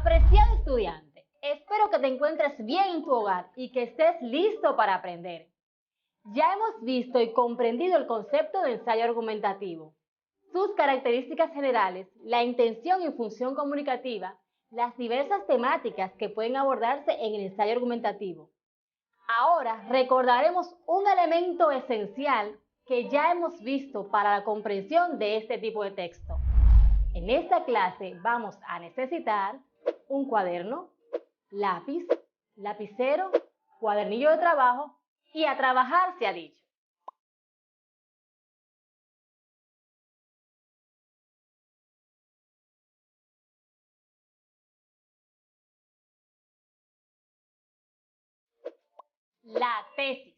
Apreciado estudiante, espero que te encuentres bien en tu hogar y que estés listo para aprender. Ya hemos visto y comprendido el concepto de ensayo argumentativo, sus características generales, la intención y función comunicativa, las diversas temáticas que pueden abordarse en el ensayo argumentativo. Ahora recordaremos un elemento esencial que ya hemos visto para la comprensión de este tipo de texto. En esta clase vamos a necesitar un cuaderno, lápiz, lapicero, cuadernillo de trabajo y a trabajar se ha dicho. La tesis.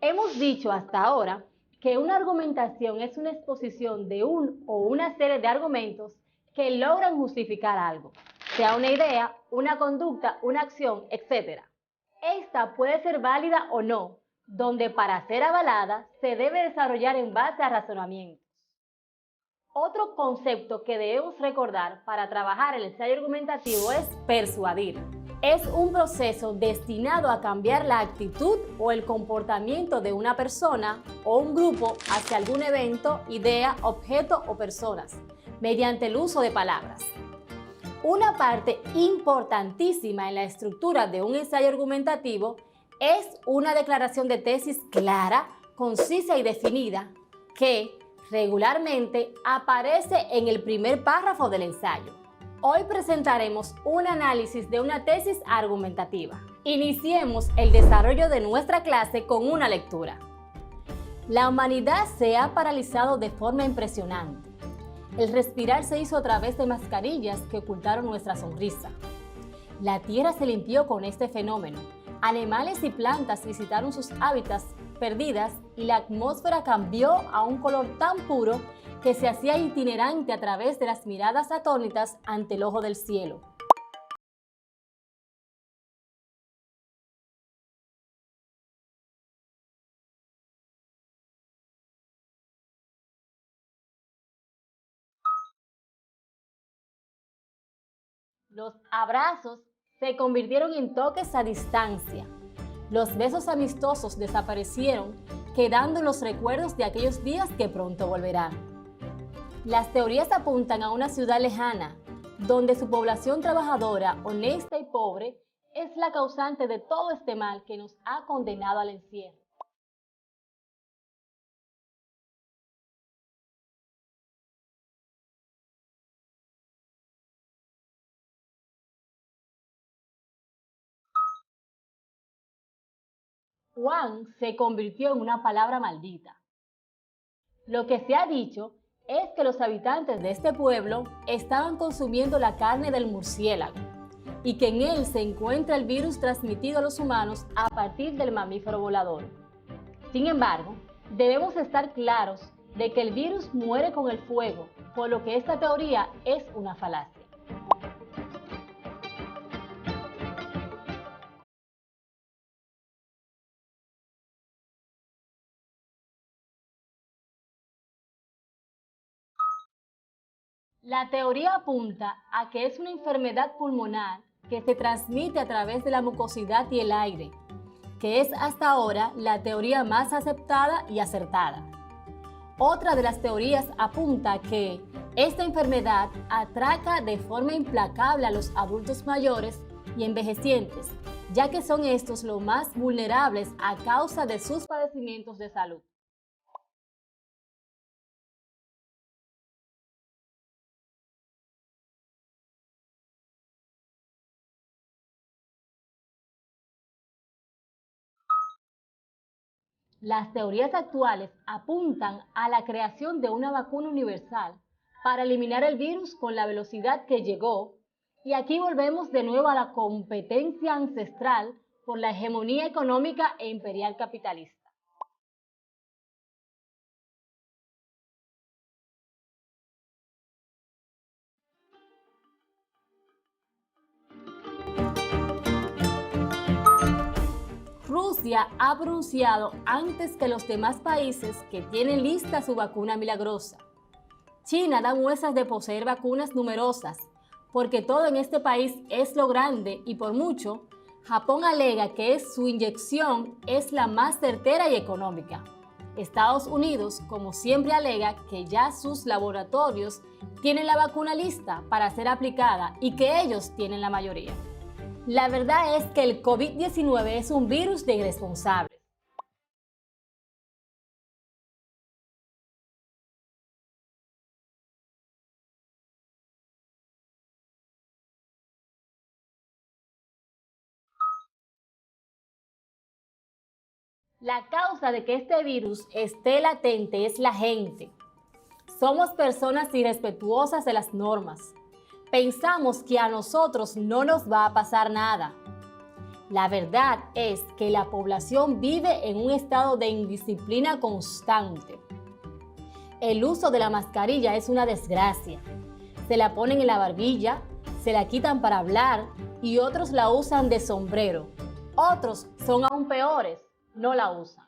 Hemos dicho hasta ahora que una argumentación es una exposición de un o una serie de argumentos que logran justificar algo, sea una idea, una conducta, una acción, etc. Esta puede ser válida o no, donde para ser avalada se debe desarrollar en base a razonamientos. Otro concepto que debemos recordar para trabajar el ensayo argumentativo es persuadir. Es un proceso destinado a cambiar la actitud o el comportamiento de una persona o un grupo hacia algún evento, idea, objeto o personas, mediante el uso de palabras. Una parte importantísima en la estructura de un ensayo argumentativo es una declaración de tesis clara, concisa y definida que regularmente aparece en el primer párrafo del ensayo. Hoy presentaremos un análisis de una tesis argumentativa. Iniciemos el desarrollo de nuestra clase con una lectura. La humanidad se ha paralizado de forma impresionante. El respirar se hizo a través de mascarillas que ocultaron nuestra sonrisa. La tierra se limpió con este fenómeno. Animales y plantas visitaron sus hábitats perdidas y la atmósfera cambió a un color tan puro que se hacía itinerante a través de las miradas atónitas ante el ojo del cielo. Los abrazos se convirtieron en toques a distancia. Los besos amistosos desaparecieron, quedando en los recuerdos de aquellos días que pronto volverán. Las teorías apuntan a una ciudad lejana, donde su población trabajadora, honesta y pobre, es la causante de todo este mal que nos ha condenado al encierro. Juan se convirtió en una palabra maldita. Lo que se ha dicho es que los habitantes de este pueblo estaban consumiendo la carne del murciélago y que en él se encuentra el virus transmitido a los humanos a partir del mamífero volador. Sin embargo, debemos estar claros de que el virus muere con el fuego, por lo que esta teoría es una falacia. La teoría apunta a que es una enfermedad pulmonar que se transmite a través de la mucosidad y el aire, que es hasta ahora la teoría más aceptada y acertada. Otra de las teorías apunta a que esta enfermedad atraca de forma implacable a los adultos mayores y envejecientes, ya que son estos los más vulnerables a causa de sus padecimientos de salud. Las teorías actuales apuntan a la creación de una vacuna universal para eliminar el virus con la velocidad que llegó, y aquí volvemos de nuevo a la competencia ancestral por la hegemonía económica e imperial capitalista. Rusia ha pronunciado antes que los demás países que tienen lista su vacuna milagrosa. China da muestras de poseer vacunas numerosas, porque todo en este país es lo grande y por mucho, Japón alega que su inyección es la más certera y económica. Estados Unidos, como siempre, alega que ya sus laboratorios tienen la vacuna lista para ser aplicada y que ellos tienen la mayoría. La verdad es que el COVID-19 es un virus de irresponsables. La causa de que este virus esté latente es la gente. Somos personas irrespetuosas de las normas. Pensamos que a nosotros no nos va a pasar nada. La verdad es que la población vive en un estado de indisciplina constante. El uso de la mascarilla es una desgracia. Se la ponen en la barbilla, se la quitan para hablar y otros la usan de sombrero. Otros son aún peores, no la usan.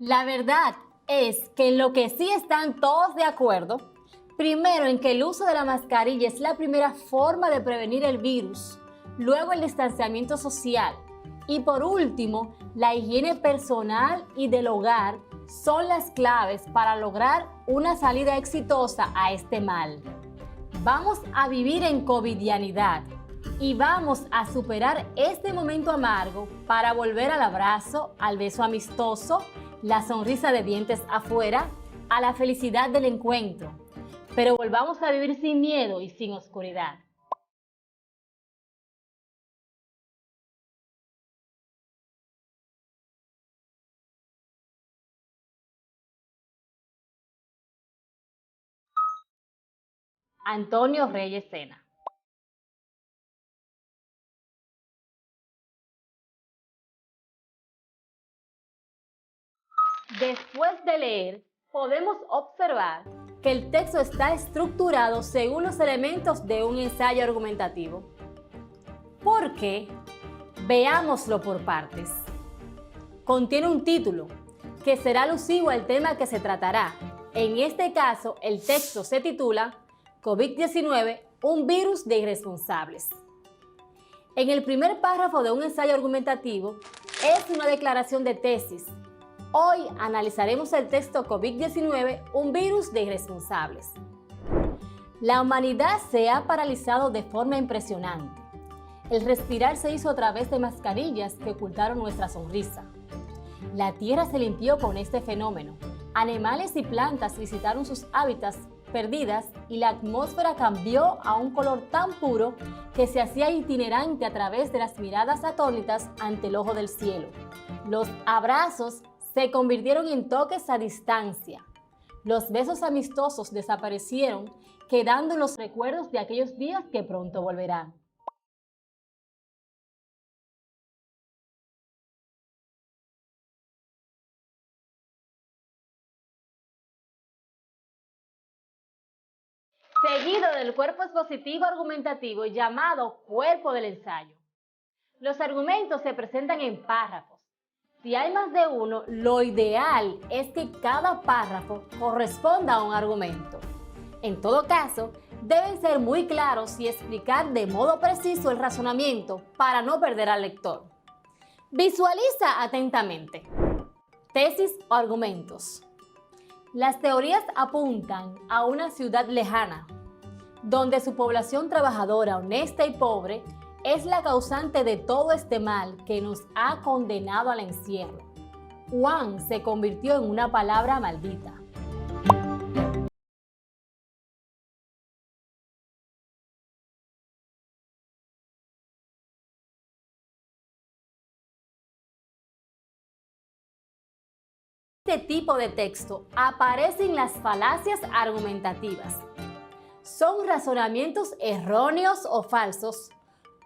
La verdad es que en lo que sí están todos de acuerdo, primero en que el uso de la mascarilla es la primera forma de prevenir el virus, luego el distanciamiento social y por último, la higiene personal y del hogar son las claves para lograr una salida exitosa a este mal. Vamos a vivir en covidianidad y vamos a superar este momento amargo para volver al abrazo, al beso amistoso, la sonrisa de dientes afuera, a la felicidad del encuentro. Pero volvamos a vivir sin miedo y sin oscuridad. Antonio Reyes Sena. Después de leer, podemos observar que el texto está estructurado según los elementos de un ensayo argumentativo. ¿Por qué? Veámoslo por partes. Contiene un título, que será alusivo al tema que se tratará. En este caso, el texto se titula COVID-19, un virus de irresponsables. En el primer párrafo de un ensayo argumentativo es una declaración de tesis. Hoy analizaremos el texto COVID-19, un virus de irresponsables. La humanidad se ha paralizado de forma impresionante. El respirar se hizo a través de mascarillas que ocultaron nuestra sonrisa. La tierra se limpió con este fenómeno. Animales y plantas visitaron sus hábitats perdidas y la atmósfera cambió a un color tan puro que se hacía itinerante a través de las miradas atónitas ante el ojo del cielo. Los abrazos se convirtieron en toques a distancia. Los besos amistosos desaparecieron, quedando en los recuerdos de aquellos días que pronto volverán. Seguido del cuerpo expositivo argumentativo llamado cuerpo del ensayo. Los argumentos se presentan en párrafos. Si hay más de uno, lo ideal es que cada párrafo corresponda a un argumento. En todo caso, deben ser muy claros y explicar de modo preciso el razonamiento para no perder al lector. Visualiza atentamente. Tesis o argumentos. Las teorías apuntan a una ciudad lejana, donde su población trabajadora, honesta y pobre es la causante de todo este mal que nos ha condenado al encierro. Juan se convirtió en una palabra maldita. Este tipo de texto aparecen las falacias argumentativas. Son razonamientos erróneos o falsos.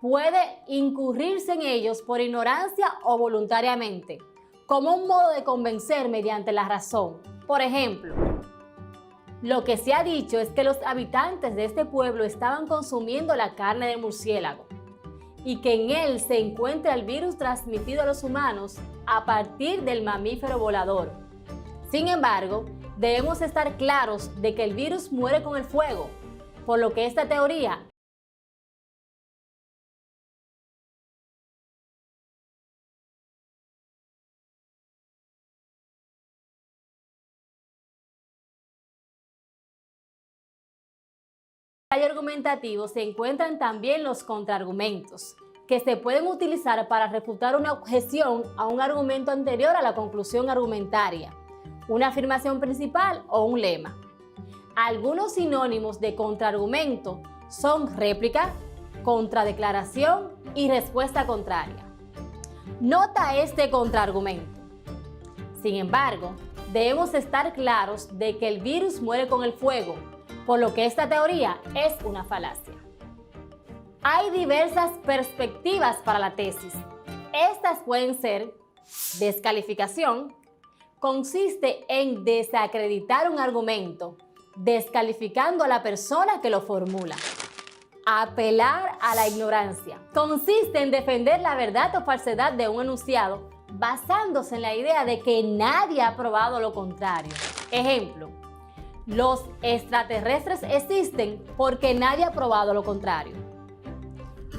Puede incurrirse en ellos por ignorancia o voluntariamente, como un modo de convencer mediante la razón. Por ejemplo, lo que se ha dicho es que los habitantes de este pueblo estaban consumiendo la carne del murciélago. y que en él se encuentra el virus transmitido a los humanos a partir del mamífero volador. Sin embargo, debemos estar claros de que el virus muere con el fuego, por lo que esta teoría argumentativo se encuentran también los contraargumentos, que se pueden utilizar para refutar una objeción a un argumento anterior a la conclusión argumentaria, una afirmación principal o un lema. Algunos sinónimos de contraargumento son réplica, contradeclaración y respuesta contraria. Nota este contraargumento. Sin embargo, debemos estar claros de que el virus muere con el fuego, por lo que esta teoría es una falacia. Hay diversas perspectivas para la tesis. Estas pueden ser: descalificación, consiste en desacreditar un argumento, descalificando a la persona que lo formula. Apelar a la ignorancia, consiste en defender la verdad o falsedad de un enunciado basándose en la idea de que nadie ha probado lo contrario. Ejemplo: los extraterrestres existen porque nadie ha probado lo contrario.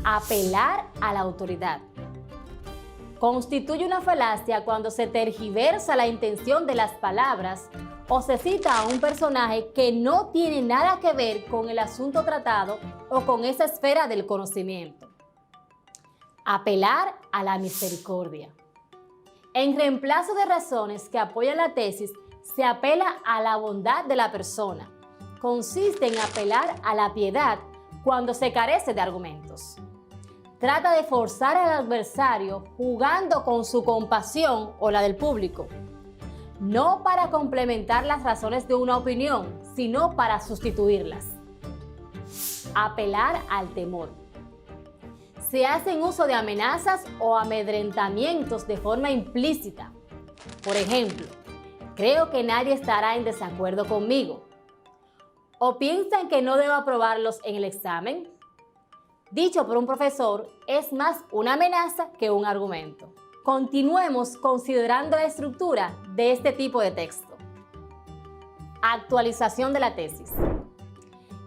Apelar a la autoridad. Constituye una falacia cuando se tergiversa la intención de las palabras o se cita a un personaje que no tiene nada que ver con el asunto tratado o con esa esfera del conocimiento. Apelar a la misericordia. En reemplazo de razones que apoyan la tesis, se apela a la bondad de la persona. Consiste en apelar a la piedad cuando se carece de argumentos. Trata de forzar al adversario jugando con su compasión o la del público, no para complementar las razones de una opinión, sino para sustituirlas. Apelar al temor. Se hacen uso de amenazas o amedrentamientos de forma implícita. Por ejemplo: creo que nadie estará en desacuerdo conmigo. ¿O piensan que no debo aprobarlos en el examen? Dicho por un profesor, es más una amenaza que un argumento. Continuemos considerando la estructura de este tipo de texto. Actualización de la tesis.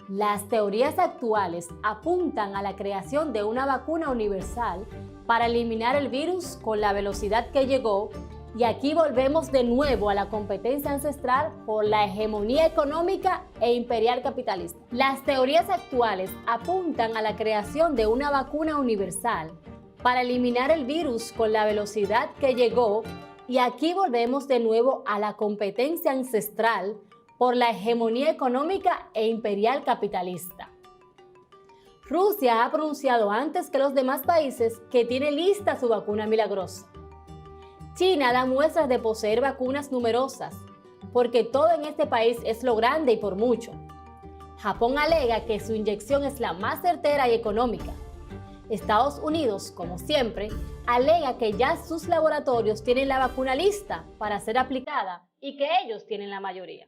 Las teorías actuales apuntan a la creación de una vacuna universal para eliminar el virus con la velocidad que llegó, y aquí volvemos de nuevo a la competencia ancestral por la hegemonía económica e imperial capitalista. Las teorías actuales apuntan a la creación de una vacuna universal para eliminar el virus con la velocidad que llegó, y aquí volvemos de nuevo a la competencia ancestral por la hegemonía económica e imperial capitalista. Rusia ha pronunciado antes que los demás países que tiene lista su vacuna milagrosa. China da muestras de poseer vacunas numerosas, porque todo en este país es lo grande y por mucho. Japón alega que su inyección es la más certera y económica. Estados Unidos, como siempre, alega que ya sus laboratorios tienen la vacuna lista para ser aplicada y que ellos tienen la mayoría.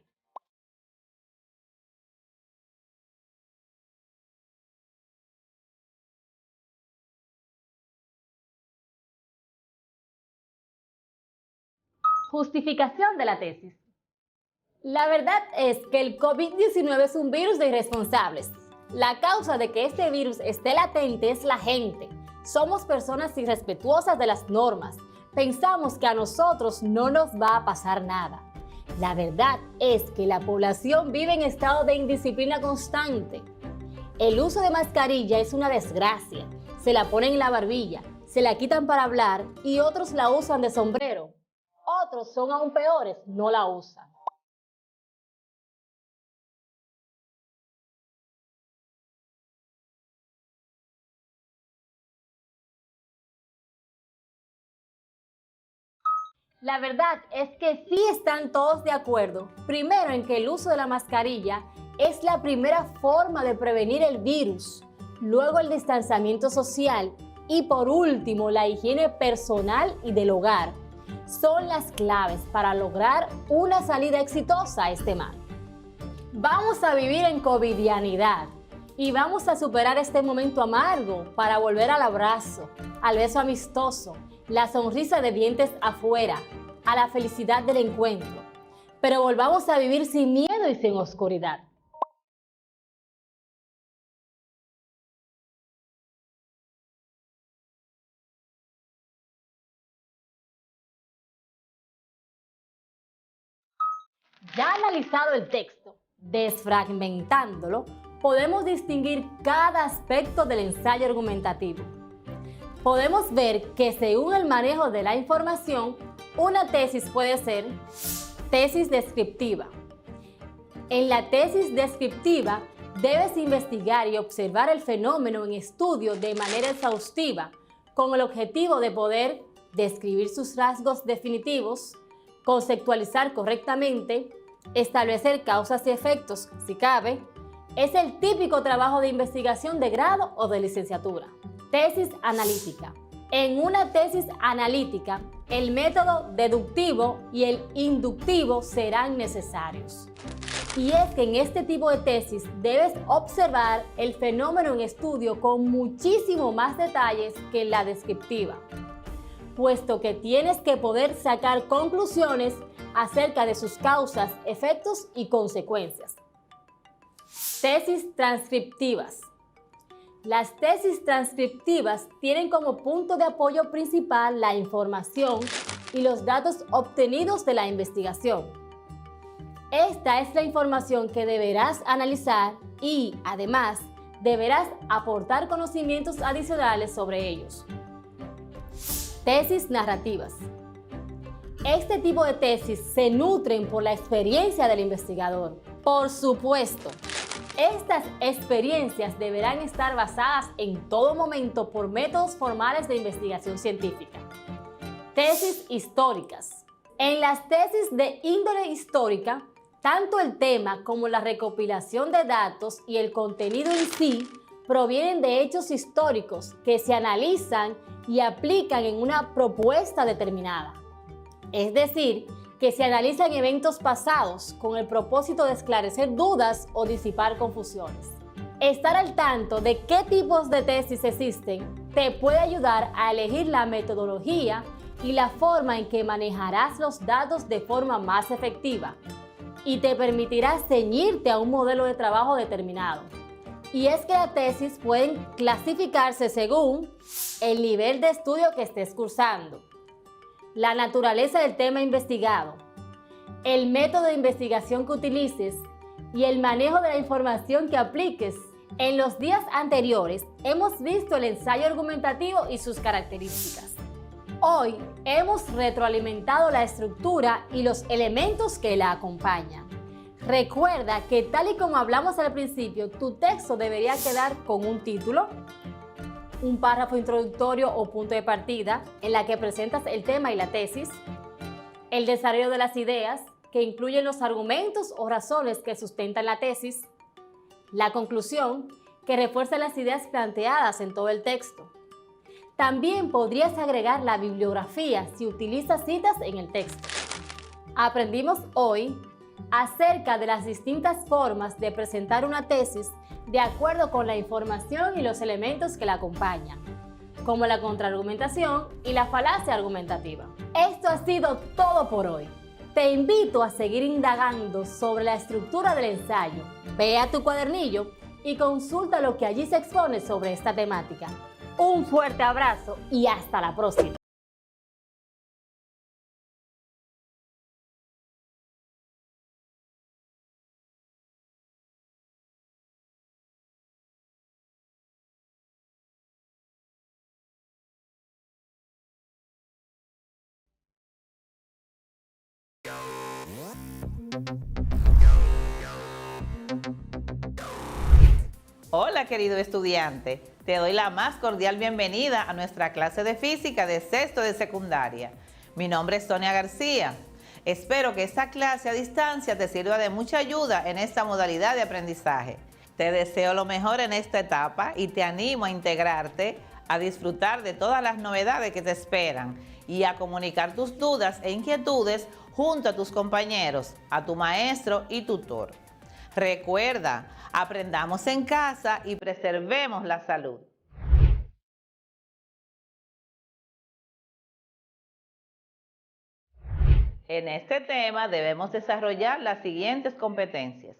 Justificación de la tesis. La verdad es que el COVID-19 es un virus de irresponsables. La causa de que este virus esté latente es la gente. Somos personas irrespetuosas de las normas. Pensamos que a nosotros no nos va a pasar nada. La verdad es que la población vive en estado de indisciplina constante. El uso de mascarilla es una desgracia. Se la ponen en la barbilla, se la quitan para hablar y otros la usan de sombrero. Otros son aún peores, no la usan. La verdad es que sí están todos de acuerdo, primero en que el uso de la mascarilla es la primera forma de prevenir el virus, luego el distanciamiento social y por último la higiene personal y del hogar. Son las claves para lograr una salida exitosa a este mal. Vamos a vivir en covidianidad Y vamos a superar este momento amargo para volver al abrazo, al beso amistoso, la sonrisa de dientes afuera, a la felicidad del encuentro. Pero volvamos a vivir sin miedo y sin oscuridad. Ya analizado el texto, desfragmentándolo, podemos distinguir cada aspecto del ensayo argumentativo. Podemos ver que según el manejo de la información, una tesis puede ser tesis descriptiva. En la tesis descriptiva, debes investigar y observar el fenómeno en estudio de manera exhaustiva, con el objetivo de poder describir sus rasgos definitivos, conceptualizar correctamente, establecer causas y efectos, si cabe. Es el típico trabajo de investigación de grado o de licenciatura. Tesis analítica. En una tesis analítica, el método deductivo y el inductivo serán necesarios. Y es que en este tipo de tesis debes observar el fenómeno en estudio con muchísimo más detalles que en la descriptiva, puesto que tienes que poder sacar conclusiones acerca de sus causas, efectos y consecuencias. Tesis transcriptivas. Las tesis transcriptivas tienen como punto de apoyo principal la información y los datos obtenidos de la investigación. Esta es la información que deberás analizar y, además, deberás aportar conocimientos adicionales sobre ellos. Tesis narrativas. Este tipo de tesis se nutren por la experiencia del investigador. Por supuesto, estas experiencias deberán estar basadas en todo momento por métodos formales de investigación científica. Tesis históricas. En las tesis de índole histórica, tanto el tema como la recopilación de datos y el contenido en sí provienen de hechos históricos que se analizan y aplican en una propuesta determinada. Es decir, que se analizan eventos pasados con el propósito de esclarecer dudas o disipar confusiones. Estar al tanto de qué tipos de tesis existen te puede ayudar a elegir la metodología y la forma en que manejarás los datos de forma más efectiva, y te permitirá ceñirte a un modelo de trabajo determinado. Y es que las tesis pueden clasificarse según el nivel de estudio que estés cursando, la naturaleza del tema investigado, el método de investigación que utilices y el manejo de la información que apliques. En los días anteriores hemos visto el ensayo argumentativo y sus características. Hoy hemos retroalimentado la estructura y los elementos que la acompañan. Recuerda que, tal y como hablamos al principio, tu texto debería quedar con un título, un párrafo introductorio o punto de partida en la que presentas el tema y la tesis, el desarrollo de las ideas, que incluyen los argumentos o razones que sustentan la tesis, la conclusión, que refuerza las ideas planteadas en todo el texto. También podrías agregar la bibliografía si utilizas citas en el texto. Aprendimos hoy acerca de las distintas formas de presentar una tesis de acuerdo con la información y los elementos que la acompañan, como la contraargumentación y la falacia argumentativa. Esto ha sido todo por hoy. Te invito a seguir indagando sobre la estructura del ensayo. Ve a tu cuadernillo y consulta lo que allí se expone sobre esta temática. Un fuerte abrazo y hasta la próxima. Hola querido estudiante, te doy la más cordial bienvenida a nuestra clase de física de sexto de secundaria. Mi nombre es Sonia García. Espero que esta clase a distancia te sirva de mucha ayuda en esta modalidad de aprendizaje. Te deseo lo mejor en esta etapa y te animo a integrarte, a disfrutar de todas las novedades que te esperan y a comunicar tus dudas e inquietudes junto a tus compañeros, a tu maestro y tutor. Recuerda, aprendamos en casa y preservemos la salud. En este tema debemos desarrollar las siguientes competencias: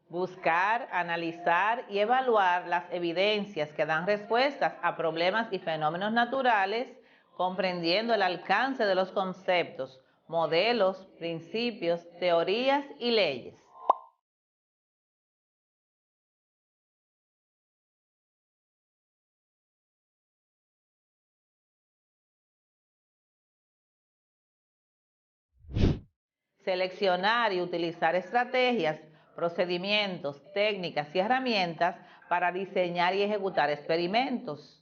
buscar, analizar y evaluar las evidencias que dan respuestas a problemas y fenómenos naturales, comprendiendo el alcance de los conceptos, modelos, principios, teorías y leyes. Seleccionar y utilizar estrategias, procedimientos, técnicas y herramientas para diseñar y ejecutar experimentos.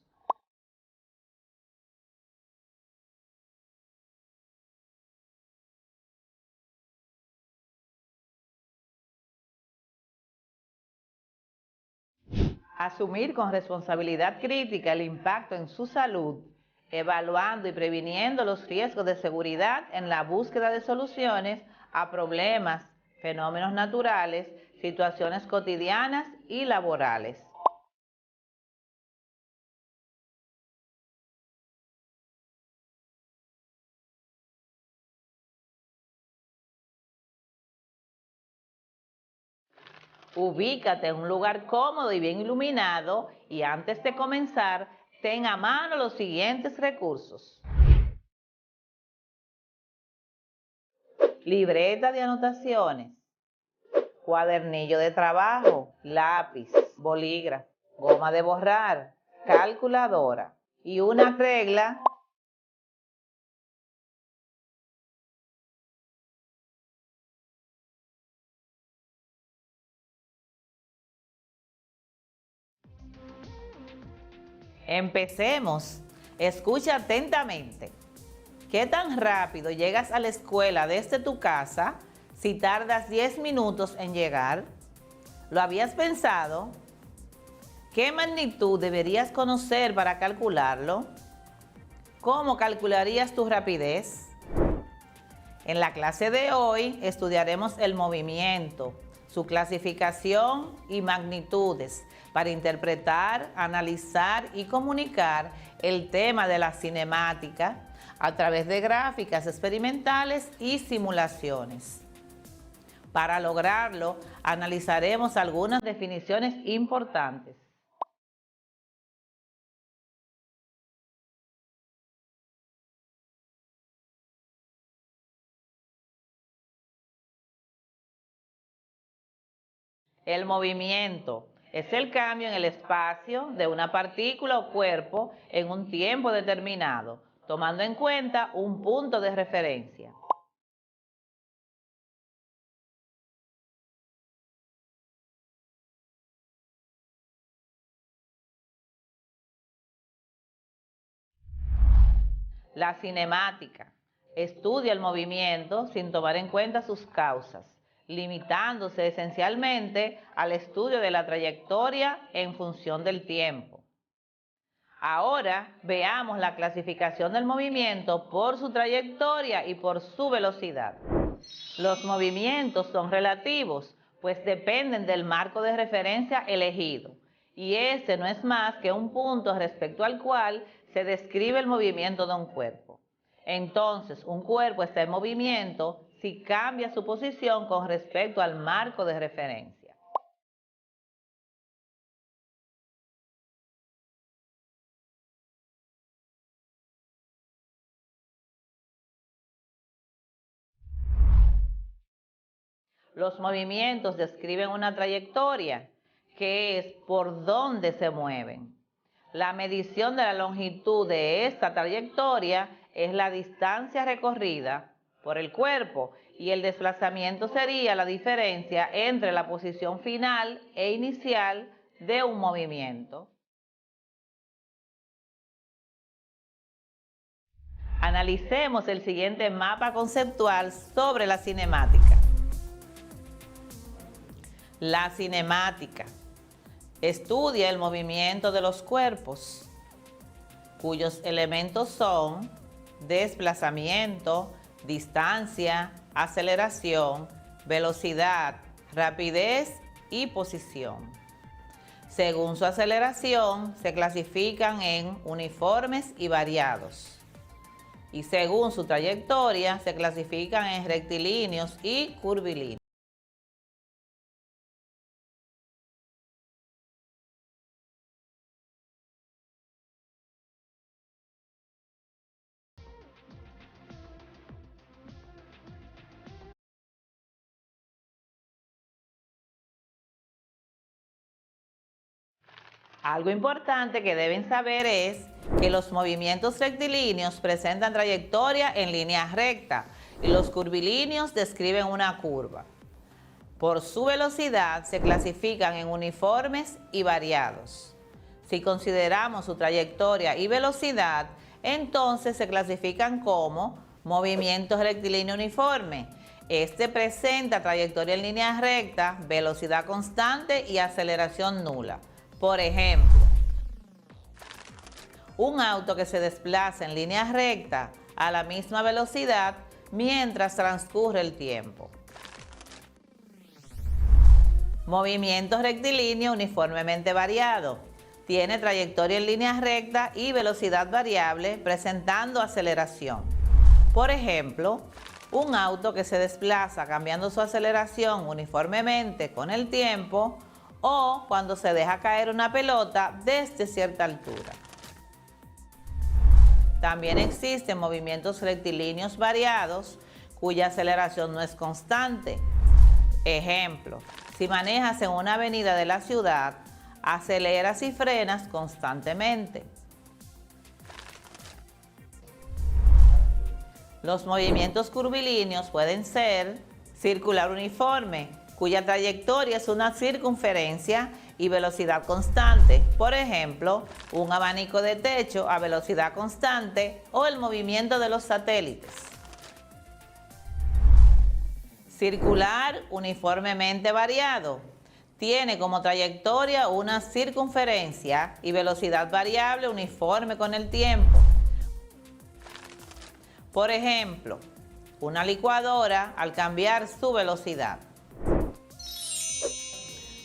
Asumir con responsabilidad crítica el impacto en su salud, evaluando y previniendo los riesgos de seguridad en la búsqueda de soluciones a problemas, fenómenos naturales, situaciones cotidianas y laborales. Ubícate en un lugar cómodo y bien iluminado y antes de comenzar, ten a mano los siguientes recursos: libreta de anotaciones, cuadernillo de trabajo, lápiz, bolígrafo, goma de borrar, calculadora y una regla. Empecemos. Escucha atentamente. ¿Qué tan rápido llegas a la escuela desde tu casa si tardas 10 minutos en llegar? ¿Lo habías pensado? ¿Qué magnitud deberías conocer para calcularlo? ¿Cómo calcularías tu rapidez? En la clase de hoy estudiaremos el movimiento, su clasificación y magnitudes para interpretar, analizar y comunicar el tema de la cinemática a través de gráficas experimentales y simulaciones. Para lograrlo, analizaremos algunas definiciones importantes. El movimiento es el cambio en el espacio de una partícula o cuerpo en un tiempo determinado, tomando en cuenta un punto de referencia. La cinemática estudia el movimiento sin tomar en cuenta sus causas, limitándose esencialmente al estudio de la trayectoria en función del tiempo. Ahora veamos la clasificación del movimiento por su trayectoria y por su velocidad. Los movimientos son relativos, pues dependen del marco de referencia elegido, y ese no es más que un punto respecto al cual se describe el movimiento de un cuerpo. Entonces, un cuerpo está en movimiento si cambia su posición con respecto al marco de referencia. Los movimientos describen una trayectoria, que es por dónde se mueven. La medición de la longitud de esta trayectoria es la distancia recorrida por el cuerpo y el desplazamiento sería la diferencia entre la posición final e inicial de un movimiento. Analicemos el siguiente mapa conceptual sobre la cinemática. La cinemática estudia el movimiento de los cuerpos, cuyos elementos son desplazamiento, distancia, aceleración, velocidad, rapidez y posición. Según su aceleración, se clasifican en uniformes y variados. Y según su trayectoria, se clasifican en rectilíneos y curvilíneos. Algo importante que deben saber es que los movimientos rectilíneos presentan trayectoria en línea recta y los curvilíneos describen una curva. Por su velocidad se clasifican en uniformes y variados. Si consideramos su trayectoria y velocidad, entonces se clasifican como movimiento rectilíneo uniforme. Este presenta trayectoria en línea recta, velocidad constante y aceleración nula. Por ejemplo, un auto que se desplaza en línea recta a la misma velocidad mientras transcurre el tiempo. Movimiento rectilíneo uniformemente variado. Tiene trayectoria en línea recta y velocidad variable presentando aceleración. Por ejemplo, un auto que se desplaza cambiando su aceleración uniformemente con el tiempo o cuando se deja caer una pelota desde cierta altura. También existen movimientos rectilíneos variados cuya aceleración no es constante. Ejemplo, si manejas en una avenida de la ciudad, aceleras y frenas constantemente. Los movimientos curvilíneos pueden ser circular uniforme, cuya trayectoria es una circunferencia y velocidad constante. Por ejemplo, un abanico de techo a velocidad constante o el movimiento de los satélites. Circular uniformemente variado. Tiene como trayectoria una circunferencia y velocidad variable uniforme con el tiempo. Por ejemplo, una licuadora al cambiar su velocidad.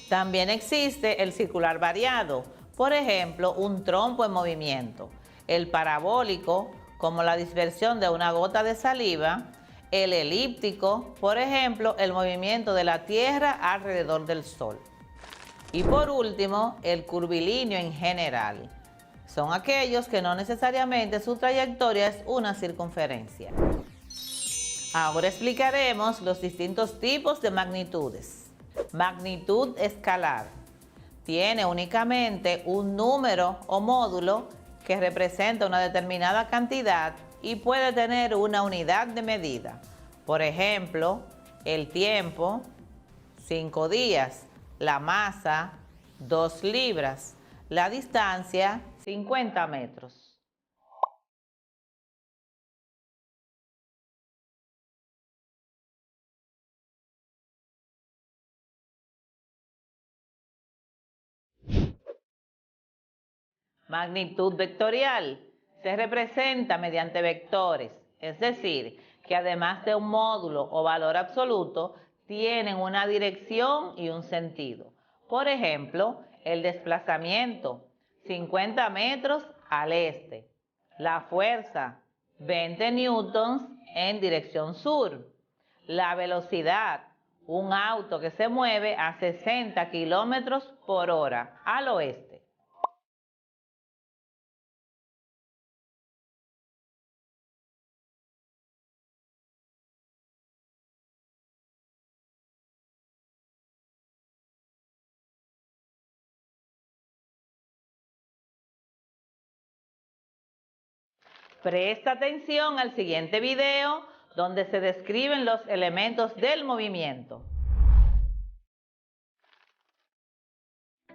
También existe el circular variado, por ejemplo, un trompo en movimiento, el parabólico, como la dispersión de una gota de saliva, el elíptico, por ejemplo, el movimiento de la Tierra alrededor del Sol. Y por último, el curvilíneo en general. Son aquellos que no necesariamente su trayectoria es una circunferencia. Ahora explicaremos los distintos tipos de magnitudes. Magnitud escalar. Tiene únicamente un número o módulo que representa una determinada cantidad y puede tener una unidad de medida. Por ejemplo, el tiempo, 5 días, la masa, 2 libras, la distancia, 50 metros. Magnitud vectorial se representa mediante vectores, es decir, que además de un módulo o valor absoluto, tienen una dirección y un sentido. Por ejemplo, el desplazamiento, 50 metros al este. La fuerza, 20 newtons en dirección sur. La velocidad, un auto que se mueve a 60 kilómetros por hora al oeste. Presta atención al siguiente video donde se describen los elementos del movimiento.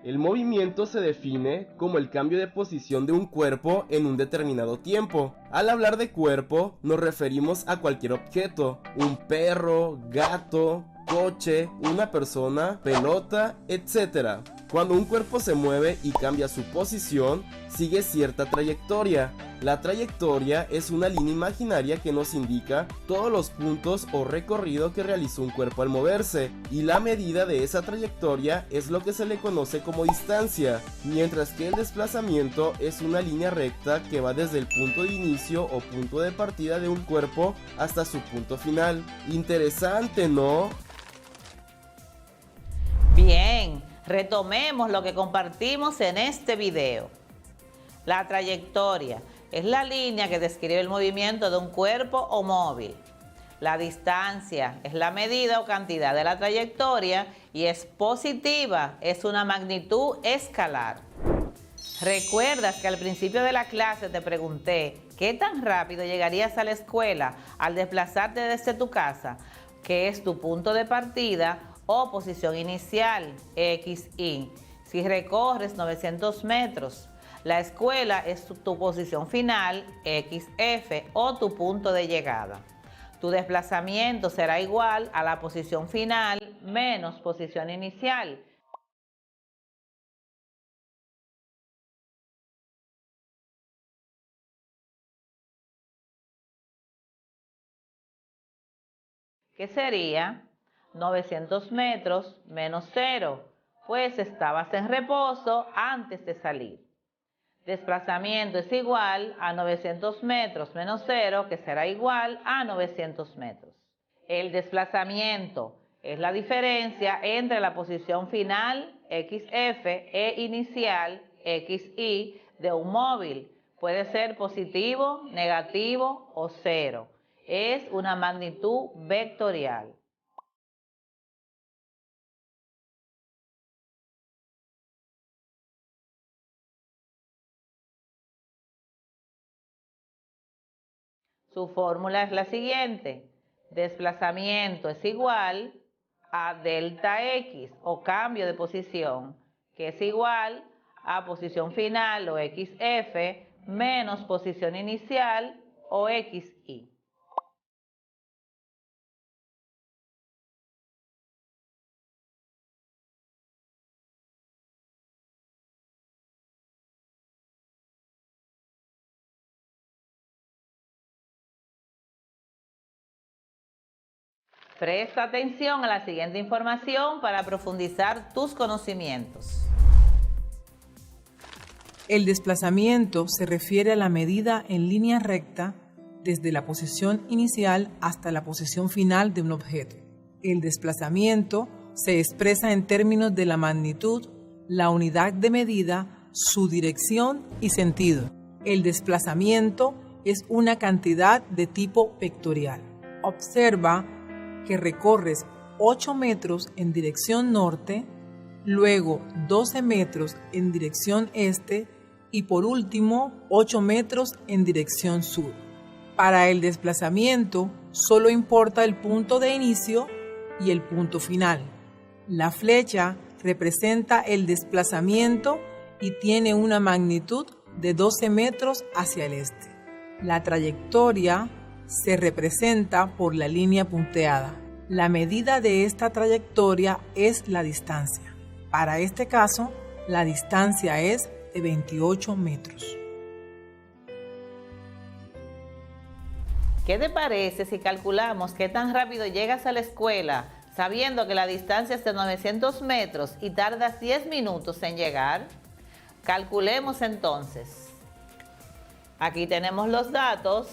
El movimiento se define como el cambio de posición de un cuerpo en un determinado tiempo. Al hablar de cuerpo, nos referimos a cualquier objeto, un perro, gato, coche, una persona, pelota, etc. Cuando un cuerpo se mueve y cambia su posición, sigue cierta trayectoria. La trayectoria es una línea imaginaria que nos indica todos los puntos o recorrido que realizó un cuerpo al moverse, y la medida de esa trayectoria es lo que se le conoce como distancia, mientras que el desplazamiento es una línea recta que va desde el punto de inicio o punto de partida de un cuerpo hasta su punto final. Interesante, ¿no? Bien, retomemos lo que compartimos en este video. La trayectoria es la línea que describe el movimiento de un cuerpo o móvil. La distancia es la medida o cantidad de la trayectoria y es positiva, es una magnitud escalar. ¿Recuerdas que al principio de la clase te pregunté qué tan rápido llegarías a la escuela al desplazarte desde tu casa, que es tu punto de partida o posición inicial, XY, si recorres 900 metros? La escuela es tu posición final, XF, o tu punto de llegada. Tu desplazamiento será igual a la posición final menos posición inicial. ¿Qué sería? 900 metros menos 0, pues estabas en reposo antes de salir. Desplazamiento es igual a 900 metros menos 0, que será igual a 900 metros. El desplazamiento es la diferencia entre la posición final, XF, e inicial, XY, de un móvil. Puede ser positivo, negativo o 0. Es una magnitud vectorial. Su fórmula es la siguiente: desplazamiento es igual a delta X o cambio de posición, que es igual a posición final o XF menos posición inicial o XY. Presta atención a la siguiente información para profundizar tus conocimientos. El desplazamiento se refiere a la medida en línea recta desde la posición inicial hasta la posición final de un objeto. El desplazamiento se expresa en términos de la magnitud, la unidad de medida, su dirección y sentido. El desplazamiento es una cantidad de tipo vectorial. Observa que recorres 8 metros en dirección norte, luego 12 metros en dirección este y por último 8 metros en dirección sur. Para el desplazamiento solo importa el punto de inicio y el punto final. La flecha representa el desplazamiento y tiene una magnitud de 12 metros hacia el este. La trayectoria se representa por la línea punteada. La medida de esta trayectoria es la distancia. Para este caso, la distancia es de 28 metros. ¿Qué te parece si calculamos qué tan rápido llegas a la escuela sabiendo que la distancia es de 900 metros y tardas 10 minutos en llegar? Calculemos entonces. Aquí tenemos los datos.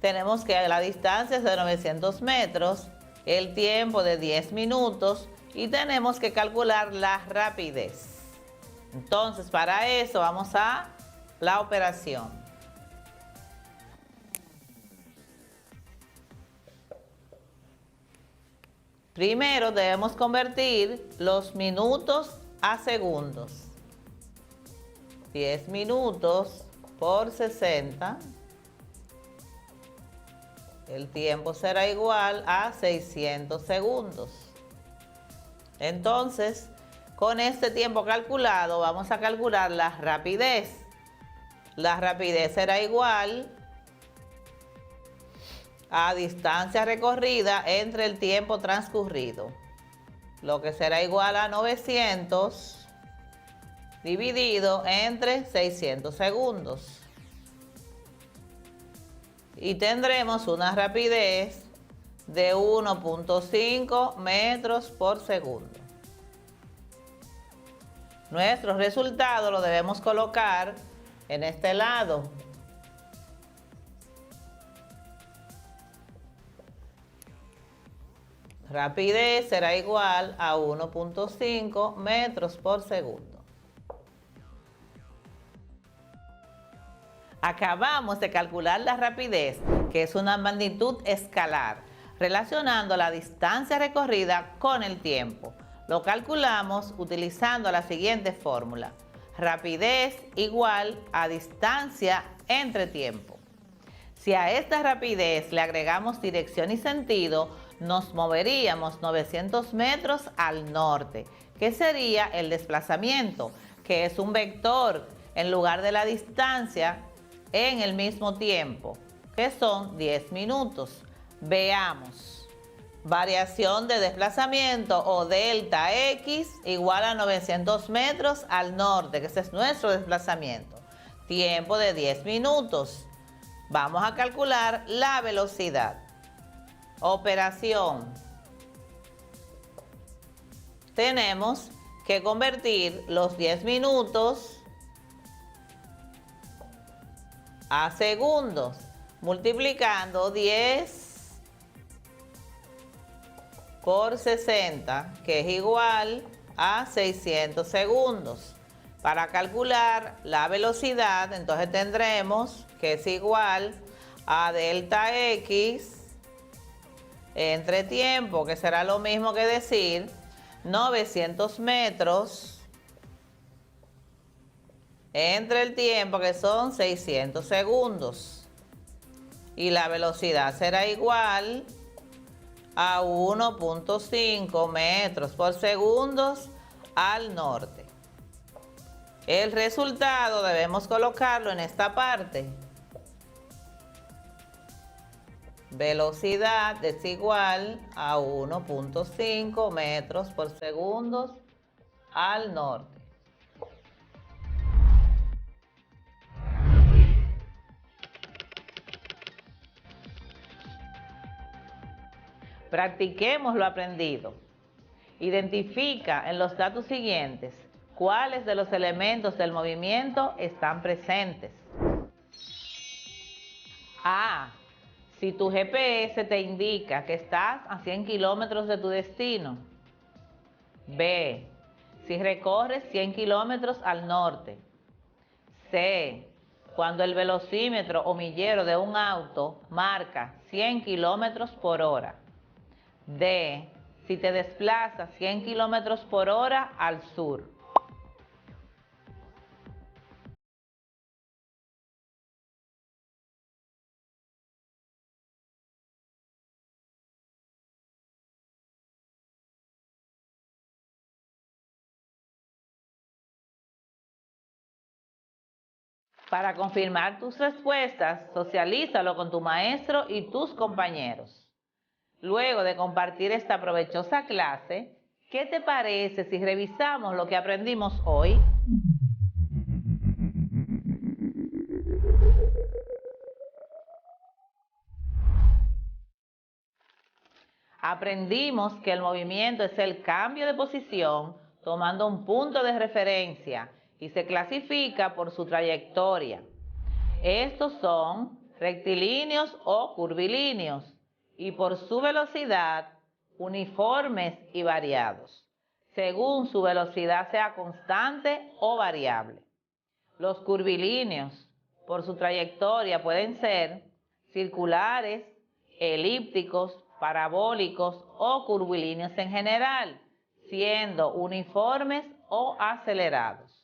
Tenemos que la distancia es de 900 metros, el tiempo de 10 minutos y tenemos que calcular la rapidez. Entonces, para eso vamos a la operación. Primero debemos convertir los minutos a segundos. 10 minutos por 60. El tiempo será igual a 600 segundos. Entonces, con este tiempo calculado, vamos a calcular la rapidez. La rapidez será igual a distancia recorrida entre el tiempo transcurrido, lo que será igual a 900 dividido entre 600 segundos. Y tendremos una rapidez de 1.5 metros por segundo. Nuestro resultado lo debemos colocar en este lado. Rapidez será igual a 1.5 metros por segundo. Acabamos de calcular la rapidez, que es una magnitud escalar, relacionando la distancia recorrida con el tiempo. Lo calculamos utilizando la siguiente fórmula: rapidez igual a distancia entre tiempo. Si a esta rapidez le agregamos dirección y sentido, nos moveríamos 900 metros al norte, que sería el desplazamiento, que es un vector en lugar de la distancia en el mismo tiempo, que son 10 minutos. Veamos. Variación de desplazamiento o delta X igual a 900 metros al norte, que ese es nuestro desplazamiento. Tiempo de 10 minutos. Vamos a calcular la velocidad. Operación. Tenemos que convertir los 10 minutos a segundos, multiplicando 10 por 60, que es igual a 600 segundos. Para calcular la velocidad, entonces tendremos que es igual a delta X entre tiempo, que será lo mismo que decir 900 metros entre el tiempo, que son 600 segundos. Y la velocidad será igual a 1.5 metros por segundo al norte. El resultado debemos colocarlo en esta parte. Velocidad es igual a 1.5 metros por segundo al norte. Practiquemos lo aprendido. Identifica en los datos siguientes cuáles de los elementos del movimiento están presentes. A. Si tu GPS te indica que estás a 100 kilómetros de tu destino. B. Si recorres 100 kilómetros al norte. C. Cuando el velocímetro o millero de un auto marca 100 kilómetros por hora. D. Si te desplazas 100 kilómetros por hora al sur. Para confirmar tus respuestas, socialízalo con tu maestro y tus compañeros. Luego de compartir esta provechosa clase, ¿qué te parece si revisamos lo que aprendimos hoy? Aprendimos que el movimiento es el cambio de posición tomando un punto de referencia y se clasifica por su trayectoria. Estos son rectilíneos o curvilíneos y por su velocidad uniformes y variados, según su velocidad sea constante o variable. Los curvilíneos por su trayectoria pueden ser circulares, elípticos, parabólicos o curvilíneos en general, siendo uniformes o acelerados.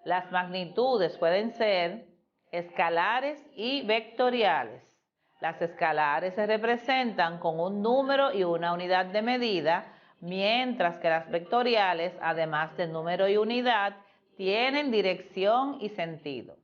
Las magnitudes pueden ser escalares y vectoriales. Las escalares se representan con un número y una unidad de medida, mientras que las vectoriales, además de número y unidad, tienen dirección y sentido.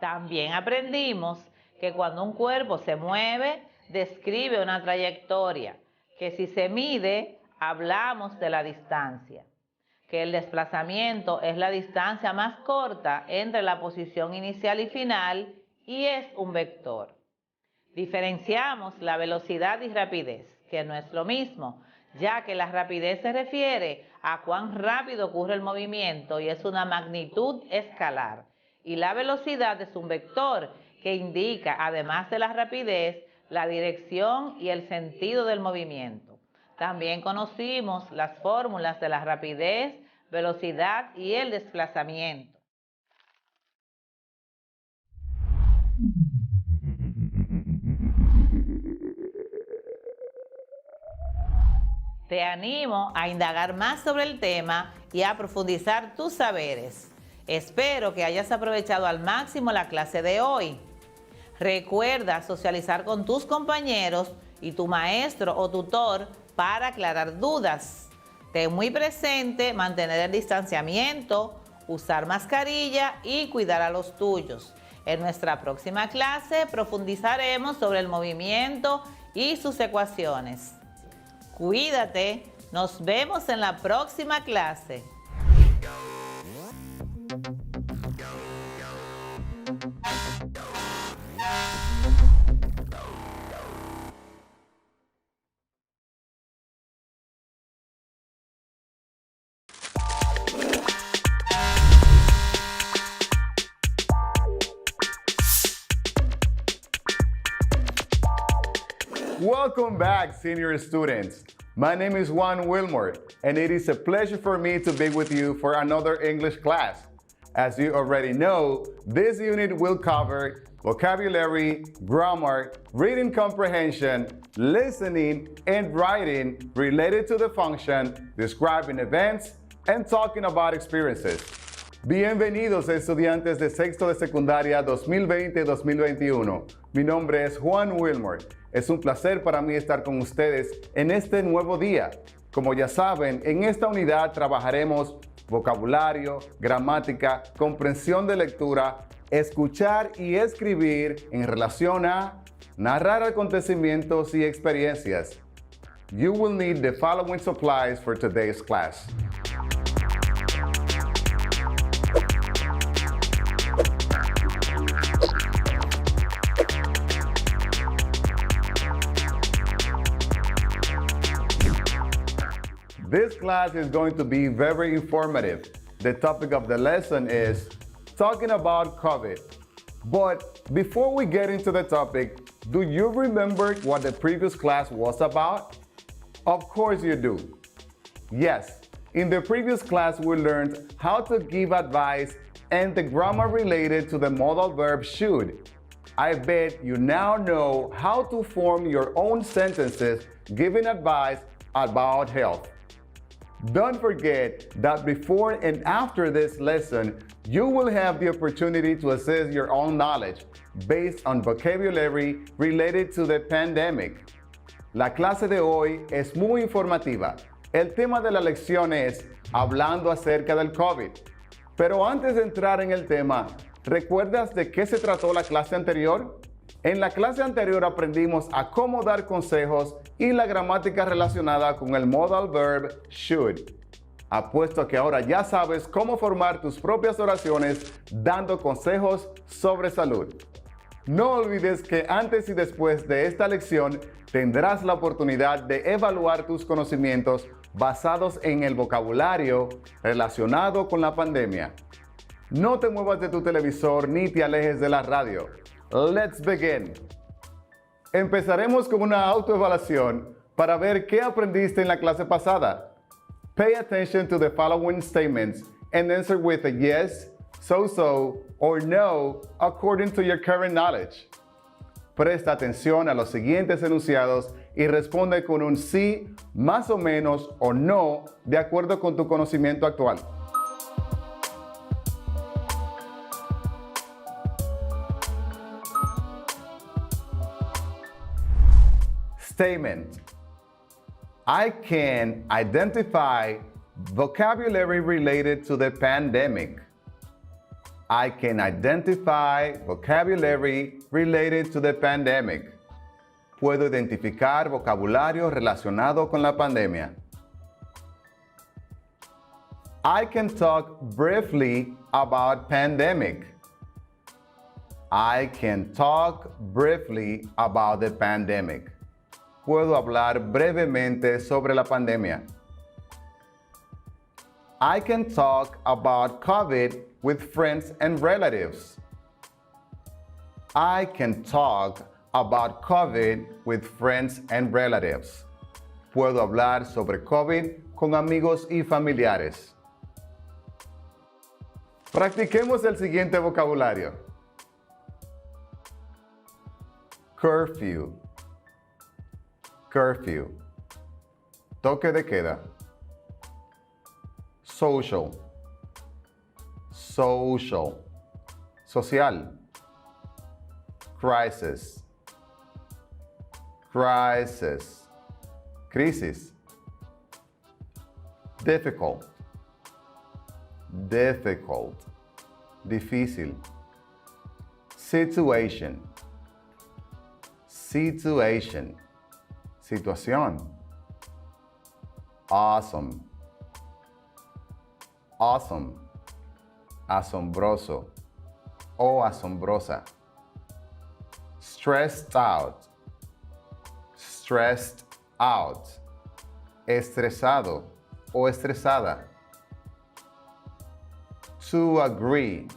También aprendimos que cuando un cuerpo se mueve, describe una trayectoria, que si se mide, hablamos de la distancia, que el desplazamiento es la distancia más corta entre la posición inicial y final y es un vector. Diferenciamos la velocidad y rapidez, que no es lo mismo, ya que la rapidez se refiere a cuán rápido ocurre el movimiento y es una magnitud escalar. Y la velocidad es un vector que indica, además de la rapidez, la dirección y el sentido del movimiento. También conocimos las fórmulas de la rapidez, velocidad y el desplazamiento. Te animo a indagar más sobre el tema y a profundizar tus saberes. Espero que hayas aprovechado al máximo la clase de hoy. Recuerda socializar con tus compañeros y tu maestro o tutor para aclarar dudas. Ten muy presente mantener el distanciamiento, usar mascarilla y cuidar a los tuyos. En nuestra próxima clase profundizaremos sobre el movimiento y sus ecuaciones. Cuídate, nos vemos en la próxima clase. Welcome back, senior students. My name is Juan Wilmore, and it is a pleasure for me to be with you for another English class. As you already know, this unit will cover vocabulary, grammar, reading comprehension, listening, and writing related to the function, describing events, and talking about experiences. Bienvenidos estudiantes de sexto de secundaria 2020-2021. Mi nombre es Juan Wilmore. Es un placer para mí estar con ustedes en este nuevo día. Como ya saben, en esta unidad trabajaremos vocabulario, gramática, comprensión de lectura, escuchar y escribir en relación a narrar acontecimientos y experiencias. You will need the following supplies for today's class. This class is going to be very informative. The topic of the lesson is talking about COVID. But before we get into the topic, do you remember what the previous class was about? Of course you do. Yes, in the previous class we learned how to give advice and the grammar related to the modal verb should. I bet you now know how to form your own sentences giving advice about health. Don't forget that before and after this lesson, you will have the opportunity to assess your own knowledge based on vocabulary related to the pandemic. La clase de hoy es muy informativa. El tema de la lección es hablando acerca del COVID. Pero antes de entrar en el tema, ¿recuerdas de qué se trató la clase anterior? En la clase anterior aprendimos a cómo dar consejos y la gramática relacionada con el modal verb should. Apuesto a que ahora ya sabes cómo formar tus propias oraciones dando consejos sobre salud. No olvides que antes y después de esta lección tendrás la oportunidad de evaluar tus conocimientos basados en el vocabulario relacionado con la pandemia. No te muevas de tu televisor ni te alejes de la radio. Let's begin. Empezaremos con una autoevaluación para ver qué aprendiste en la clase pasada. Pay attention to the following statements and answer with a yes, so, or no according to your current knowledge. Presta atención a los siguientes enunciados y responde con un sí, más o menos o no de acuerdo con tu conocimiento actual. Statement. I can identify vocabulary related to the pandemic. I can identify vocabulary related to the pandemic. Puedo identificar vocabulario relacionado con la pandemia. I can talk briefly about pandemic. I can talk briefly about the pandemic. Puedo hablar brevemente sobre la pandemia. I can talk about COVID with friends and relatives. I can talk about COVID with friends and relatives. Puedo hablar sobre COVID con amigos y familiares. Practiquemos el siguiente vocabulario. Curfew. Curfew. Toque de queda. Social. Social. Social. Crisis. Crisis. Crisis. Difficult. Difficult. Difícil. Situation. Situation. Situación. Awesome. Awesome. Asombroso o asombrosa. Stressed out. Stressed out. Estresado o estresada. To agree.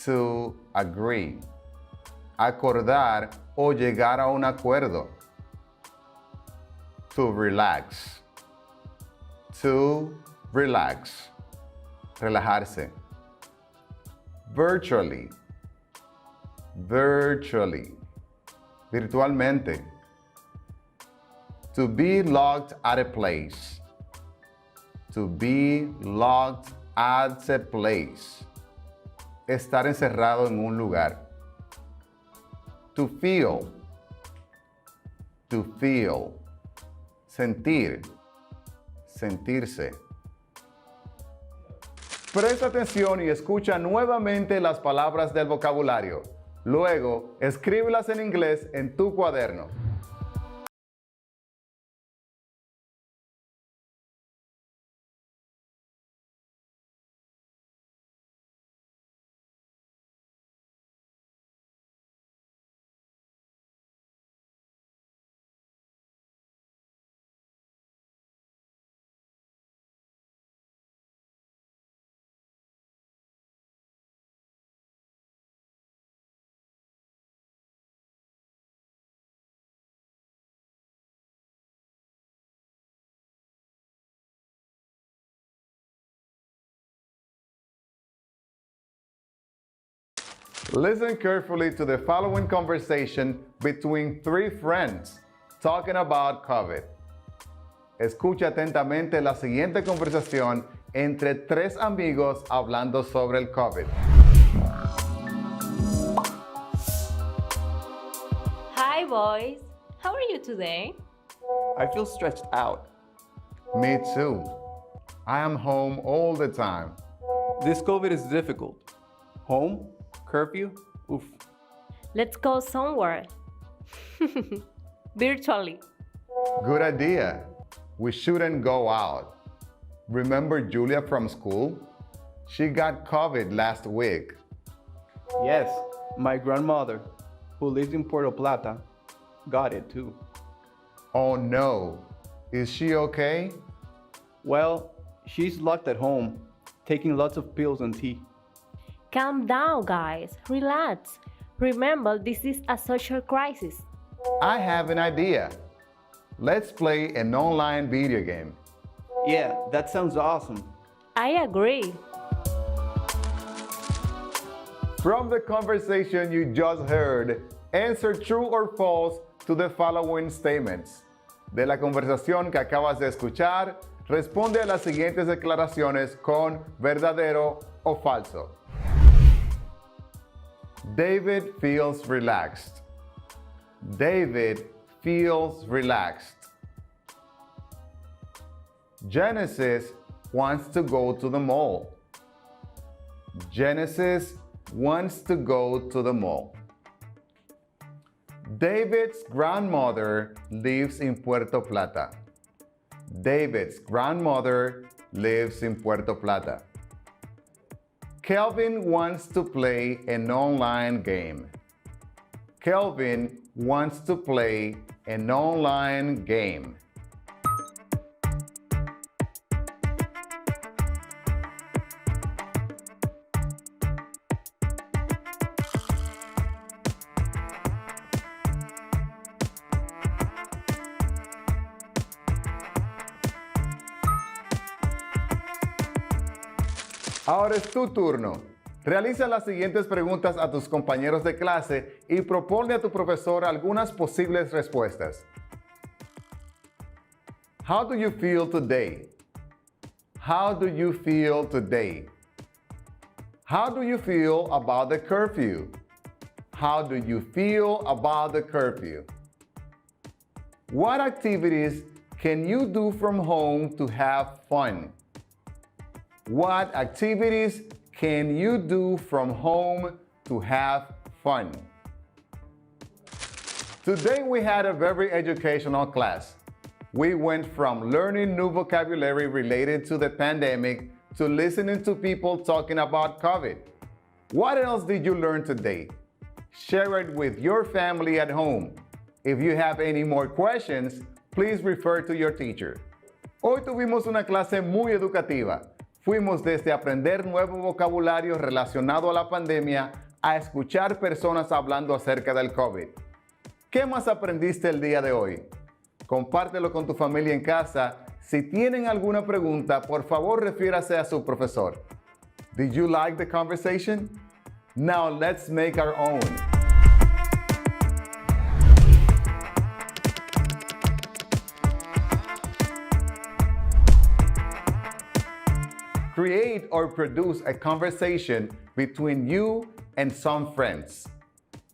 To agree. Acordar o llegar a un acuerdo. To relax. To relax. Relajarse. Virtually. Virtually. Virtualmente. To be locked at a place. To be locked at a place. Estar encerrado en un lugar. To feel. To feel. Sentir. Sentirse. Presta atención y escucha nuevamente las palabras del vocabulario. Luego, escríbelas en inglés en tu cuaderno. Listen carefully to the following conversation between three friends talking about COVID. Escucha atentamente la siguiente conversación entre tres amigos hablando sobre el COVID. Hi boys, how are you today? I feel stretched out. Me too. I am home all the time. This COVID is difficult. Home? Curfew? Oof. Let's go somewhere. Virtually. Good idea. We shouldn't go out. Remember Julia from school? She got COVID last week. Yes, my grandmother, who lives in Puerto Plata, got it too. Oh no. Is she okay? Well, she's locked at home, taking lots of pills and tea. Calm down, guys. Relax. Remember, this is a social crisis. I have an idea. Let's play an online video game. Yeah, that sounds awesome. I agree. From the conversation you just heard, answer true or false to the following statements. De la conversación que acabas de escuchar, responde a las siguientes declaraciones con verdadero o falso. David feels relaxed. David feels relaxed. Genesis wants to go to the mall. Genesis wants to go to the mall. David's grandmother lives in Puerto Plata. David's grandmother lives in Puerto Plata. Kelvin wants to play an online game. Kelvin wants to play an online game. Ahora es tu turno. Realiza las siguientes preguntas a tus compañeros de clase y propone a tu profesor algunas posibles respuestas. How do you feel today? How do you feel today? How do you feel about the curfew? How do you feel about the curfew? What activities can you do from home to have fun? What activities can you do from home to have fun? Today we had a very educational class. We went from learning new vocabulary related to the pandemic to listening to people talking about COVID. What else did you learn today? Share it with your family at home. If you have any more questions, please refer to your teacher. Hoy tuvimos una clase muy educativa. Fuimos desde aprender nuevo vocabulario relacionado a la pandemia a escuchar personas hablando acerca del COVID. ¿Qué más aprendiste el día de hoy? Compártelo con tu familia en casa. Si tienen alguna pregunta, por favor refiérase a su profesor. Did you like the conversation? Now let's make our own. Create or produce a conversation between you and some friends.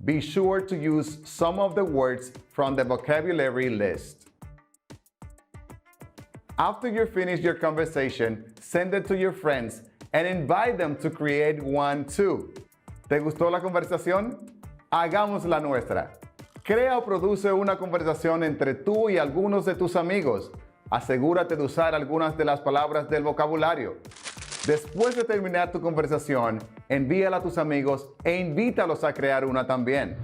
Be sure to use some of the words from the vocabulary list. After you finish your conversation, send it to your friends and invite them to create one too. ¿Te gustó la conversación? Hagamos la nuestra. Crea o produce una conversación entre tú y algunos de tus amigos. Asegúrate de usar algunas de las palabras del vocabulario. Después de terminar tu conversación, envíala a tus amigos e invítalos a crear una también.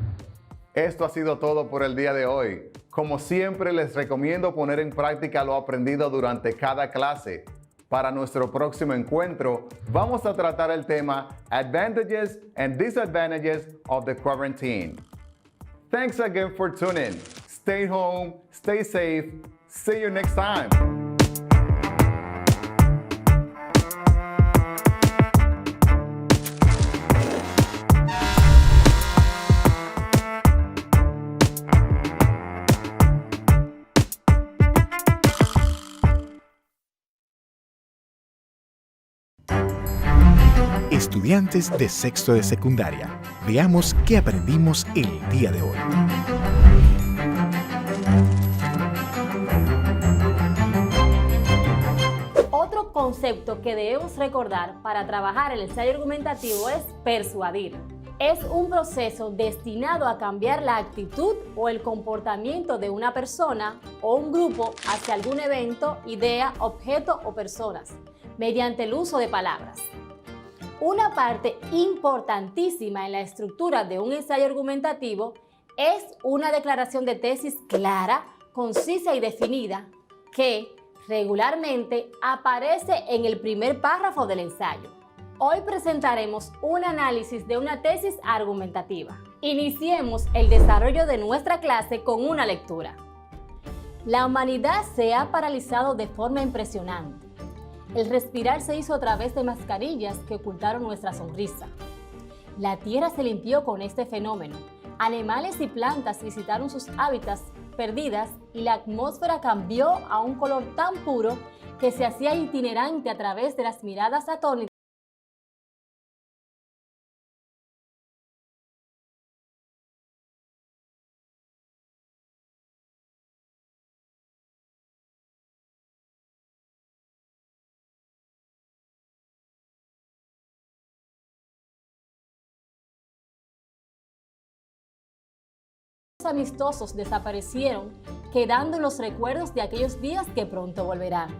Esto ha sido todo por el día de hoy. Como siempre, les recomiendo poner en práctica lo aprendido durante cada clase. Para nuestro próximo encuentro, vamos a tratar el tema Advantages and Disadvantages of the Quarantine. Thanks again for tuning. Stay home, stay safe. See you next time. Estudiantes de sexto de secundaria, veamos qué aprendimos el día de hoy. Otro concepto que debemos recordar para trabajar el ensayo argumentativo es persuadir. Es un proceso destinado a cambiar la actitud o el comportamiento de una persona o un grupo hacia algún evento, idea, objeto o personas, mediante el uso de palabras. Una parte importantísima en la estructura de un ensayo argumentativo es una declaración de tesis clara, concisa y definida que regularmente aparece en el primer párrafo del ensayo. Hoy presentaremos un análisis de una tesis argumentativa. Iniciemos el desarrollo de nuestra clase con una lectura. La humanidad se ha paralizado de forma impresionante. El respirar se hizo a través de mascarillas que ocultaron nuestra sonrisa. La tierra se limpió con este fenómeno. Animales y plantas visitaron sus hábitats perdidas y la atmósfera cambió a un color tan puro que se hacía itinerante a través de las miradas atónitas amistosos desaparecieron, quedando en los recuerdos de aquellos días que pronto volverán.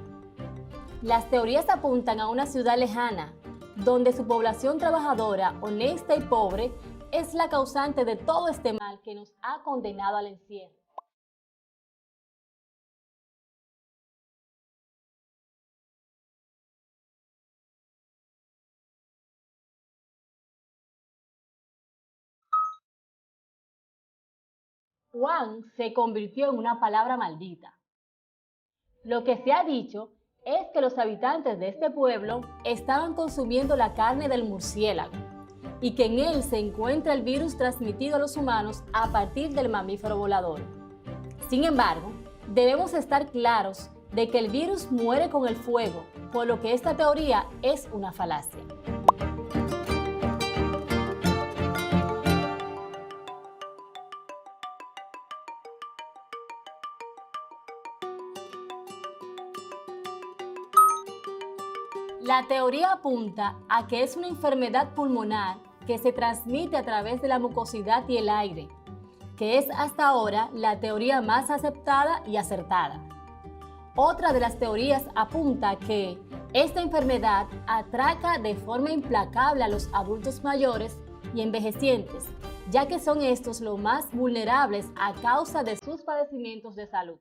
Las teorías apuntan a una ciudad lejana, donde su población trabajadora, honesta y pobre es la causante de todo este mal que nos ha condenado al encierro. Juan se convirtió en una palabra maldita. Lo que se ha dicho es que los habitantes de este pueblo estaban consumiendo la carne del murciélago y que en él se encuentra el virus transmitido a los humanos a partir del mamífero volador. Sin embargo, debemos estar claros de que el virus muere con el fuego, por lo que esta teoría es una falacia. La teoría apunta a que es una enfermedad pulmonar que se transmite a través de la mucosidad y el aire, que es hasta ahora la teoría más aceptada y acertada. Otra de las teorías apunta que esta enfermedad atraca de forma implacable a los adultos mayores y envejecientes, ya que son estos los más vulnerables a causa de sus padecimientos de salud.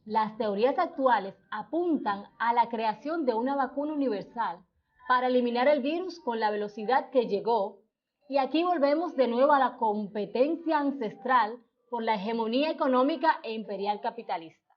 Las teorías actuales apuntan a la creación de una vacuna universal para eliminar el virus con la velocidad que llegó, y aquí volvemos de nuevo a la competencia ancestral por la hegemonía económica e imperial capitalista.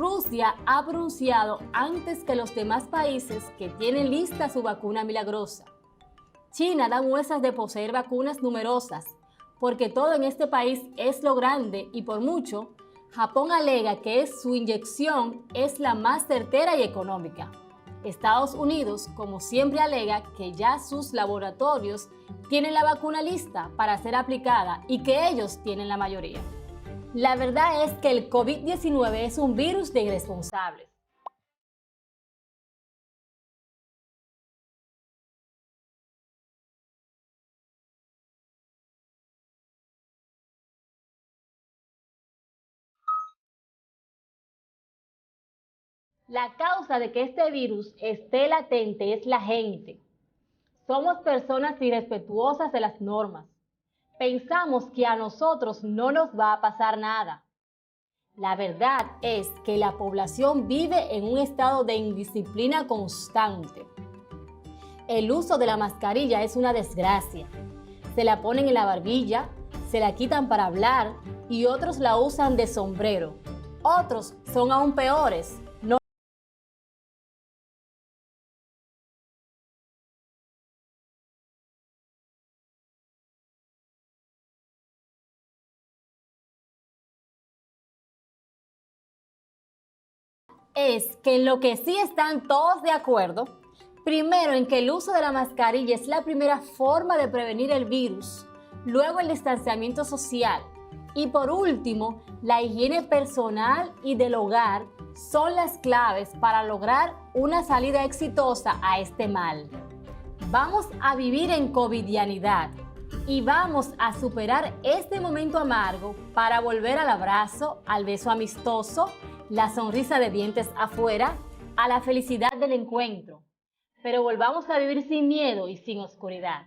Rusia ha pronunciado antes que los demás países que tienen lista su vacuna milagrosa. China da muestras de poseer vacunas numerosas, porque todo en este país es lo grande y por mucho, Japón alega que su inyección es la más certera y económica. Estados Unidos, como siempre, alega que ya sus laboratorios tienen la vacuna lista para ser aplicada y que ellos tienen la mayoría. La verdad es que el COVID-19 es un virus de irresponsables. La causa de que este virus esté latente es la gente. Somos personas irrespetuosas de las normas. Pensamos que a nosotros no nos va a pasar nada. La verdad es que la población vive en un estado de indisciplina constante. El uso de la mascarilla es una desgracia. Se la ponen en la barbilla, se la quitan para hablar y otros la usan de sombrero. Otros son aún peores. Es que en lo que sí están todos de acuerdo, primero en que el uso de la mascarilla es la primera forma de prevenir el virus, luego el distanciamiento social y por último la higiene personal y del hogar son las claves para lograr una salida exitosa a este mal. Vamos a vivir en covidianidad y vamos a superar este momento amargo para volver al abrazo, al beso amistoso, la sonrisa de dientes afuera, a la felicidad del encuentro. Pero volvamos a vivir sin miedo y sin oscuridad.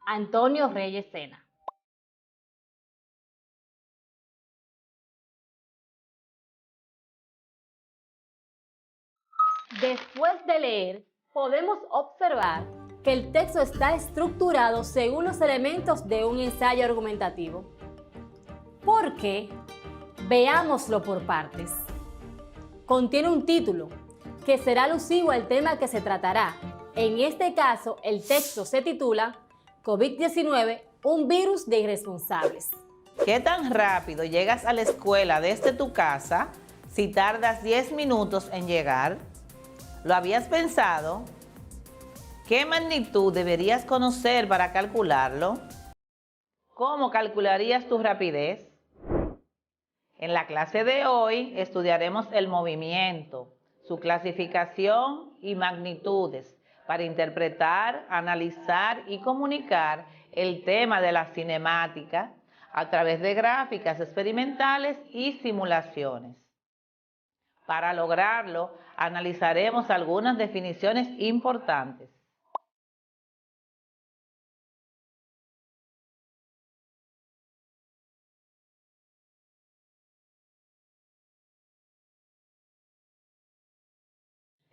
Antonio Reyes Sena. Después de leer, podemos observar que el texto está estructurado según los elementos de un ensayo argumentativo. ¿Por qué? Veámoslo por partes. Contiene un título, que será alusivo al tema que se tratará. En este caso, el texto se titula COVID-19, un virus de irresponsables. ¿Qué tan rápido llegas a la escuela desde tu casa si tardas 10 minutos en llegar? ¿Lo habías pensado? ¿Qué magnitud deberías conocer para calcularlo? ¿Cómo calcularías tu rapidez? En la clase de hoy estudiaremos el movimiento, su clasificación y magnitudes para interpretar, analizar y comunicar el tema de la cinemática a través de gráficas experimentales y simulaciones. Para lograrlo, analizaremos algunas definiciones importantes.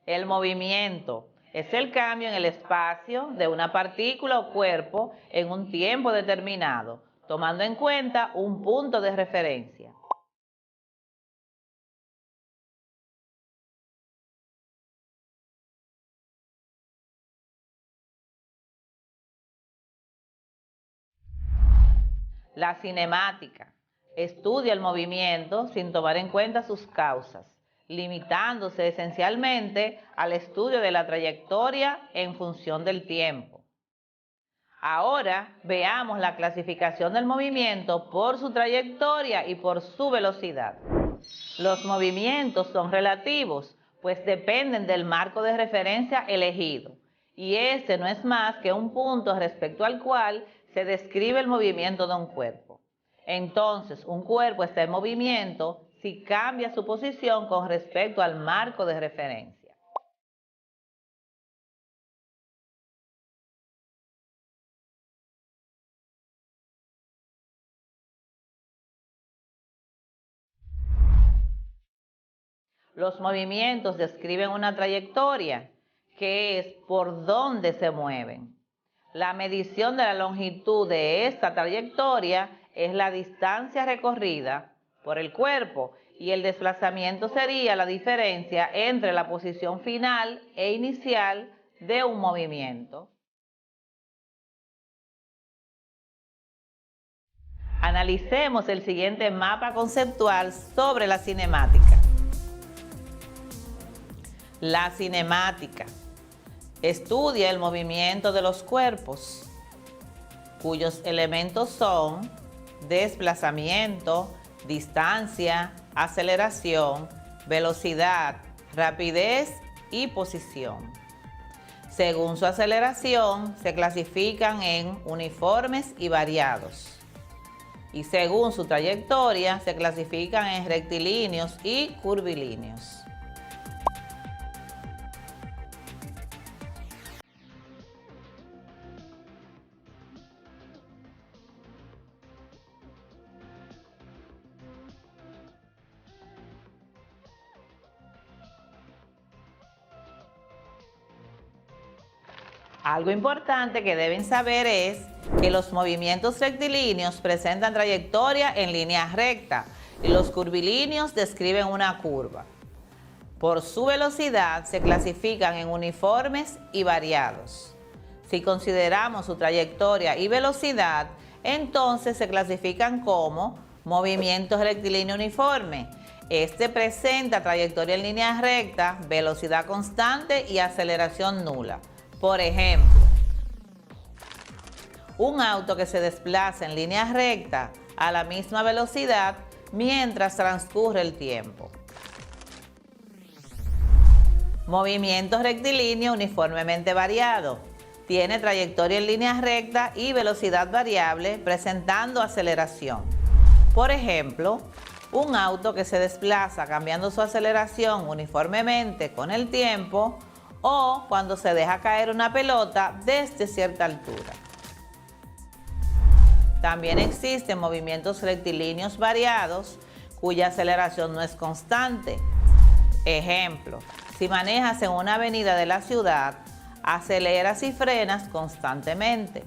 El movimiento es el cambio en el espacio de una partícula o cuerpo en un tiempo determinado, tomando en cuenta un punto de referencia. La cinemática estudia el movimiento sin tomar en cuenta sus causas, limitándose esencialmente al estudio de la trayectoria en función del tiempo. Ahora veamos la clasificación del movimiento por su trayectoria y por su velocidad. Los movimientos son relativos, pues dependen del marco de referencia elegido, y ese no es más que un punto respecto al cual se describe el movimiento de un cuerpo. Entonces, un cuerpo está en movimiento si cambia su posición con respecto al marco de referencia. Los movimientos describen una trayectoria, que es por dónde se mueven. La medición de la longitud de esta trayectoria es la distancia recorrida por el cuerpo, y el desplazamiento sería la diferencia entre la posición final e inicial de un movimiento. Analicemos el siguiente mapa conceptual sobre la cinemática. La cinemática estudia el movimiento de los cuerpos, cuyos elementos son desplazamiento, distancia, aceleración, velocidad, rapidez y posición. Según su aceleración, se clasifican en uniformes y variados. Y según su trayectoria, se clasifican en rectilíneos y curvilíneos. Algo importante que deben saber es que los movimientos rectilíneos presentan trayectoria en línea recta y los curvilíneos describen una curva. Por su velocidad se clasifican en uniformes y variados. Si consideramos su trayectoria y velocidad, entonces se clasifican como movimiento rectilíneo uniforme. Este presenta trayectoria en línea recta, velocidad constante y aceleración nula. Por ejemplo, un auto que se desplaza en línea recta a la misma velocidad mientras transcurre el tiempo. Movimiento rectilíneo uniformemente variado. Tiene trayectoria en línea recta y velocidad variable presentando aceleración. Por ejemplo, un auto que se desplaza cambiando su aceleración uniformemente con el tiempo, o cuando se deja caer una pelota desde cierta altura. También existen movimientos rectilíneos variados cuya aceleración no es constante. Ejemplo, si manejas en una avenida de la ciudad, aceleras y frenas constantemente.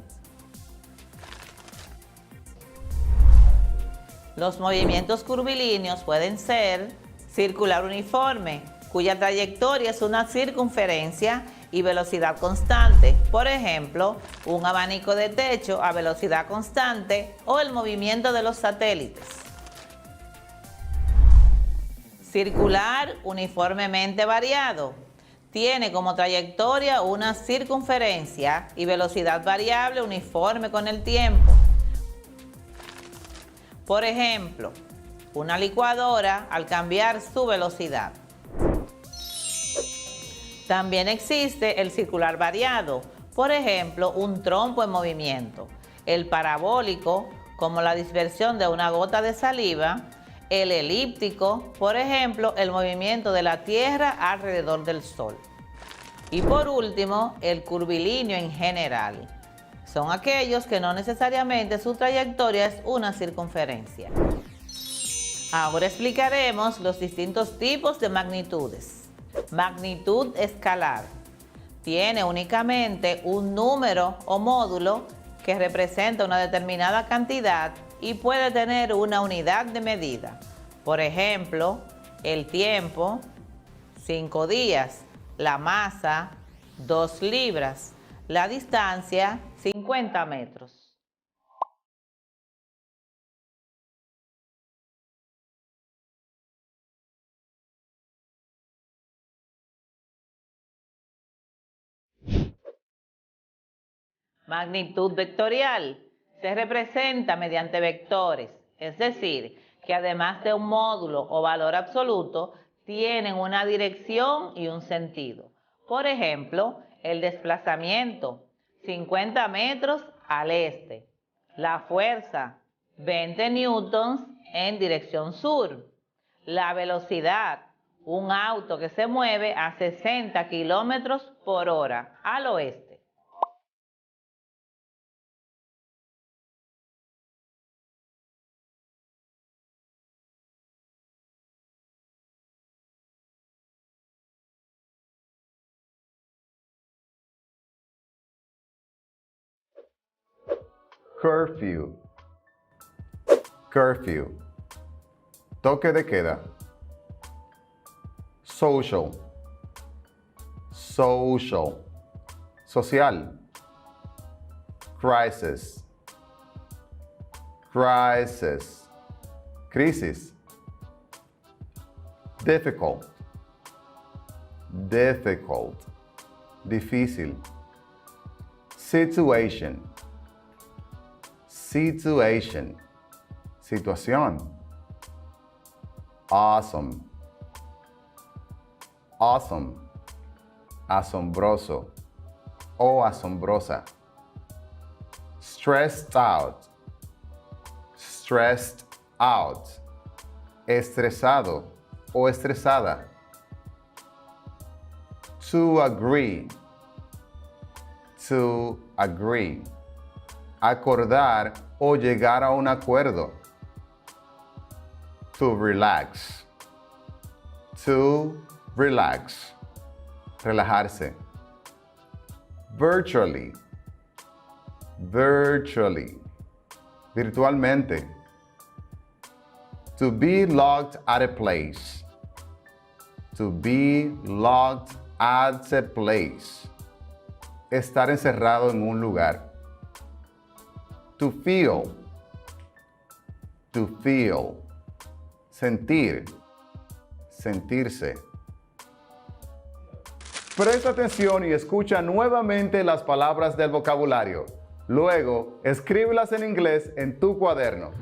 Los movimientos curvilíneos pueden ser circular uniforme, cuya trayectoria es una circunferencia y velocidad constante. Por ejemplo, un abanico de techo a velocidad constante o el movimiento de los satélites. Circular uniformemente variado. Tiene como trayectoria una circunferencia y velocidad variable uniforme con el tiempo. Por ejemplo, una licuadora al cambiar su velocidad. También existe el circular variado, por ejemplo, un trompo en movimiento, el parabólico, como la dispersión de una gota de saliva, el elíptico, por ejemplo, el movimiento de la Tierra alrededor del Sol. Y por último, el curvilíneo en general. Son aquellos que no necesariamente su trayectoria es una circunferencia. Ahora explicaremos los distintos tipos de magnitudes. Magnitud escalar. Tiene únicamente un número o módulo que representa una determinada cantidad y puede tener una unidad de medida. Por ejemplo, el tiempo, 5 días, la masa, 2 libras, la distancia, 50 metros. Magnitud vectorial se representa mediante vectores, es decir, que además de un módulo o valor absoluto, tienen una dirección y un sentido. Por ejemplo, el desplazamiento, 50 metros al este. La fuerza, 20 newtons en dirección sur. La velocidad, un auto que se mueve a 60 kilómetros por hora al oeste. Curfew. Curfew. Toque de queda. Social. Social. Social. Crisis. Crisis. Crisis. Difficult. Difficult. Difícil. Situation. Situation. Situación. Awesome. Awesome. Asombroso o asombrosa. Stressed out. Stressed out. Estresado o estresada. To agree. To agree. Acordar o llegar a un acuerdo. To relax. To relax. Relajarse. Virtually. Virtually. Virtualmente. To be locked at a place. To be locked at a place. Estar encerrado en un lugar. To feel. To feel. Sentir. Sentirse. Presta atención y escucha nuevamente las palabras del vocabulario. Luego, escríbelas en inglés en tu cuaderno.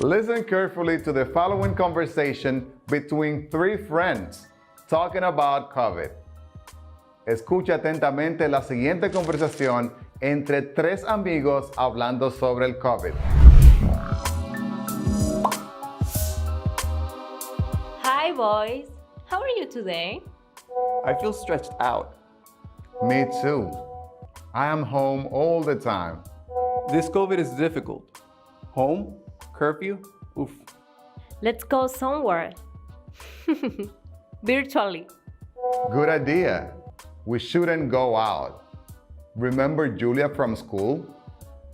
Listen carefully to the following conversation between three friends talking about COVID. Escucha atentamente la siguiente conversación entre tres amigos hablando sobre el COVID. Hi, boys. How are you today? I feel stretched out. Me too. I am home all the time. This COVID is difficult. Home? Curfew? Oof. Let's go somewhere. Virtually. Good idea. We shouldn't go out. Remember Julia from school?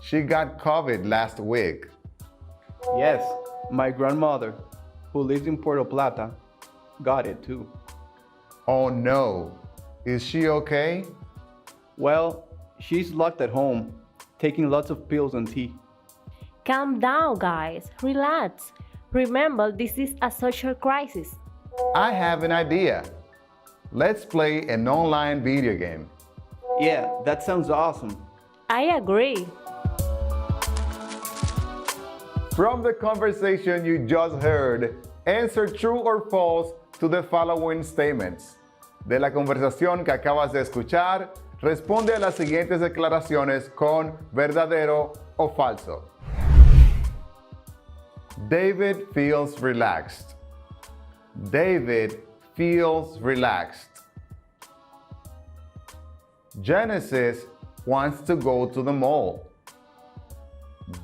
She got COVID last week. Yes, my grandmother, who lives in Puerto Plata, got it too. Oh no. Is she okay? Well, she's locked at home, taking lots of pills and tea. Calm down, guys. Relax. Remember, this is a social crisis. I have an idea. Let's play an online video game. Yeah, that sounds awesome. I agree. From the conversation you just heard, answer true or false to the following statements. De la conversación que acabas de escuchar, responde a las siguientes declaraciones con verdadero o falso. David feels relaxed. David feels relaxed. Genesis wants to go to the mall.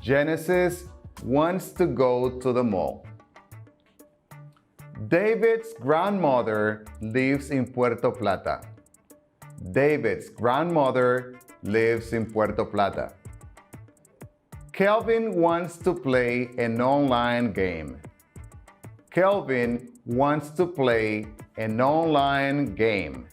Genesis wants to go to the mall. David's grandmother lives in Puerto Plata. David's grandmother lives in Puerto Plata. Kelvin wants to play an online game. Kelvin wants to play an online game.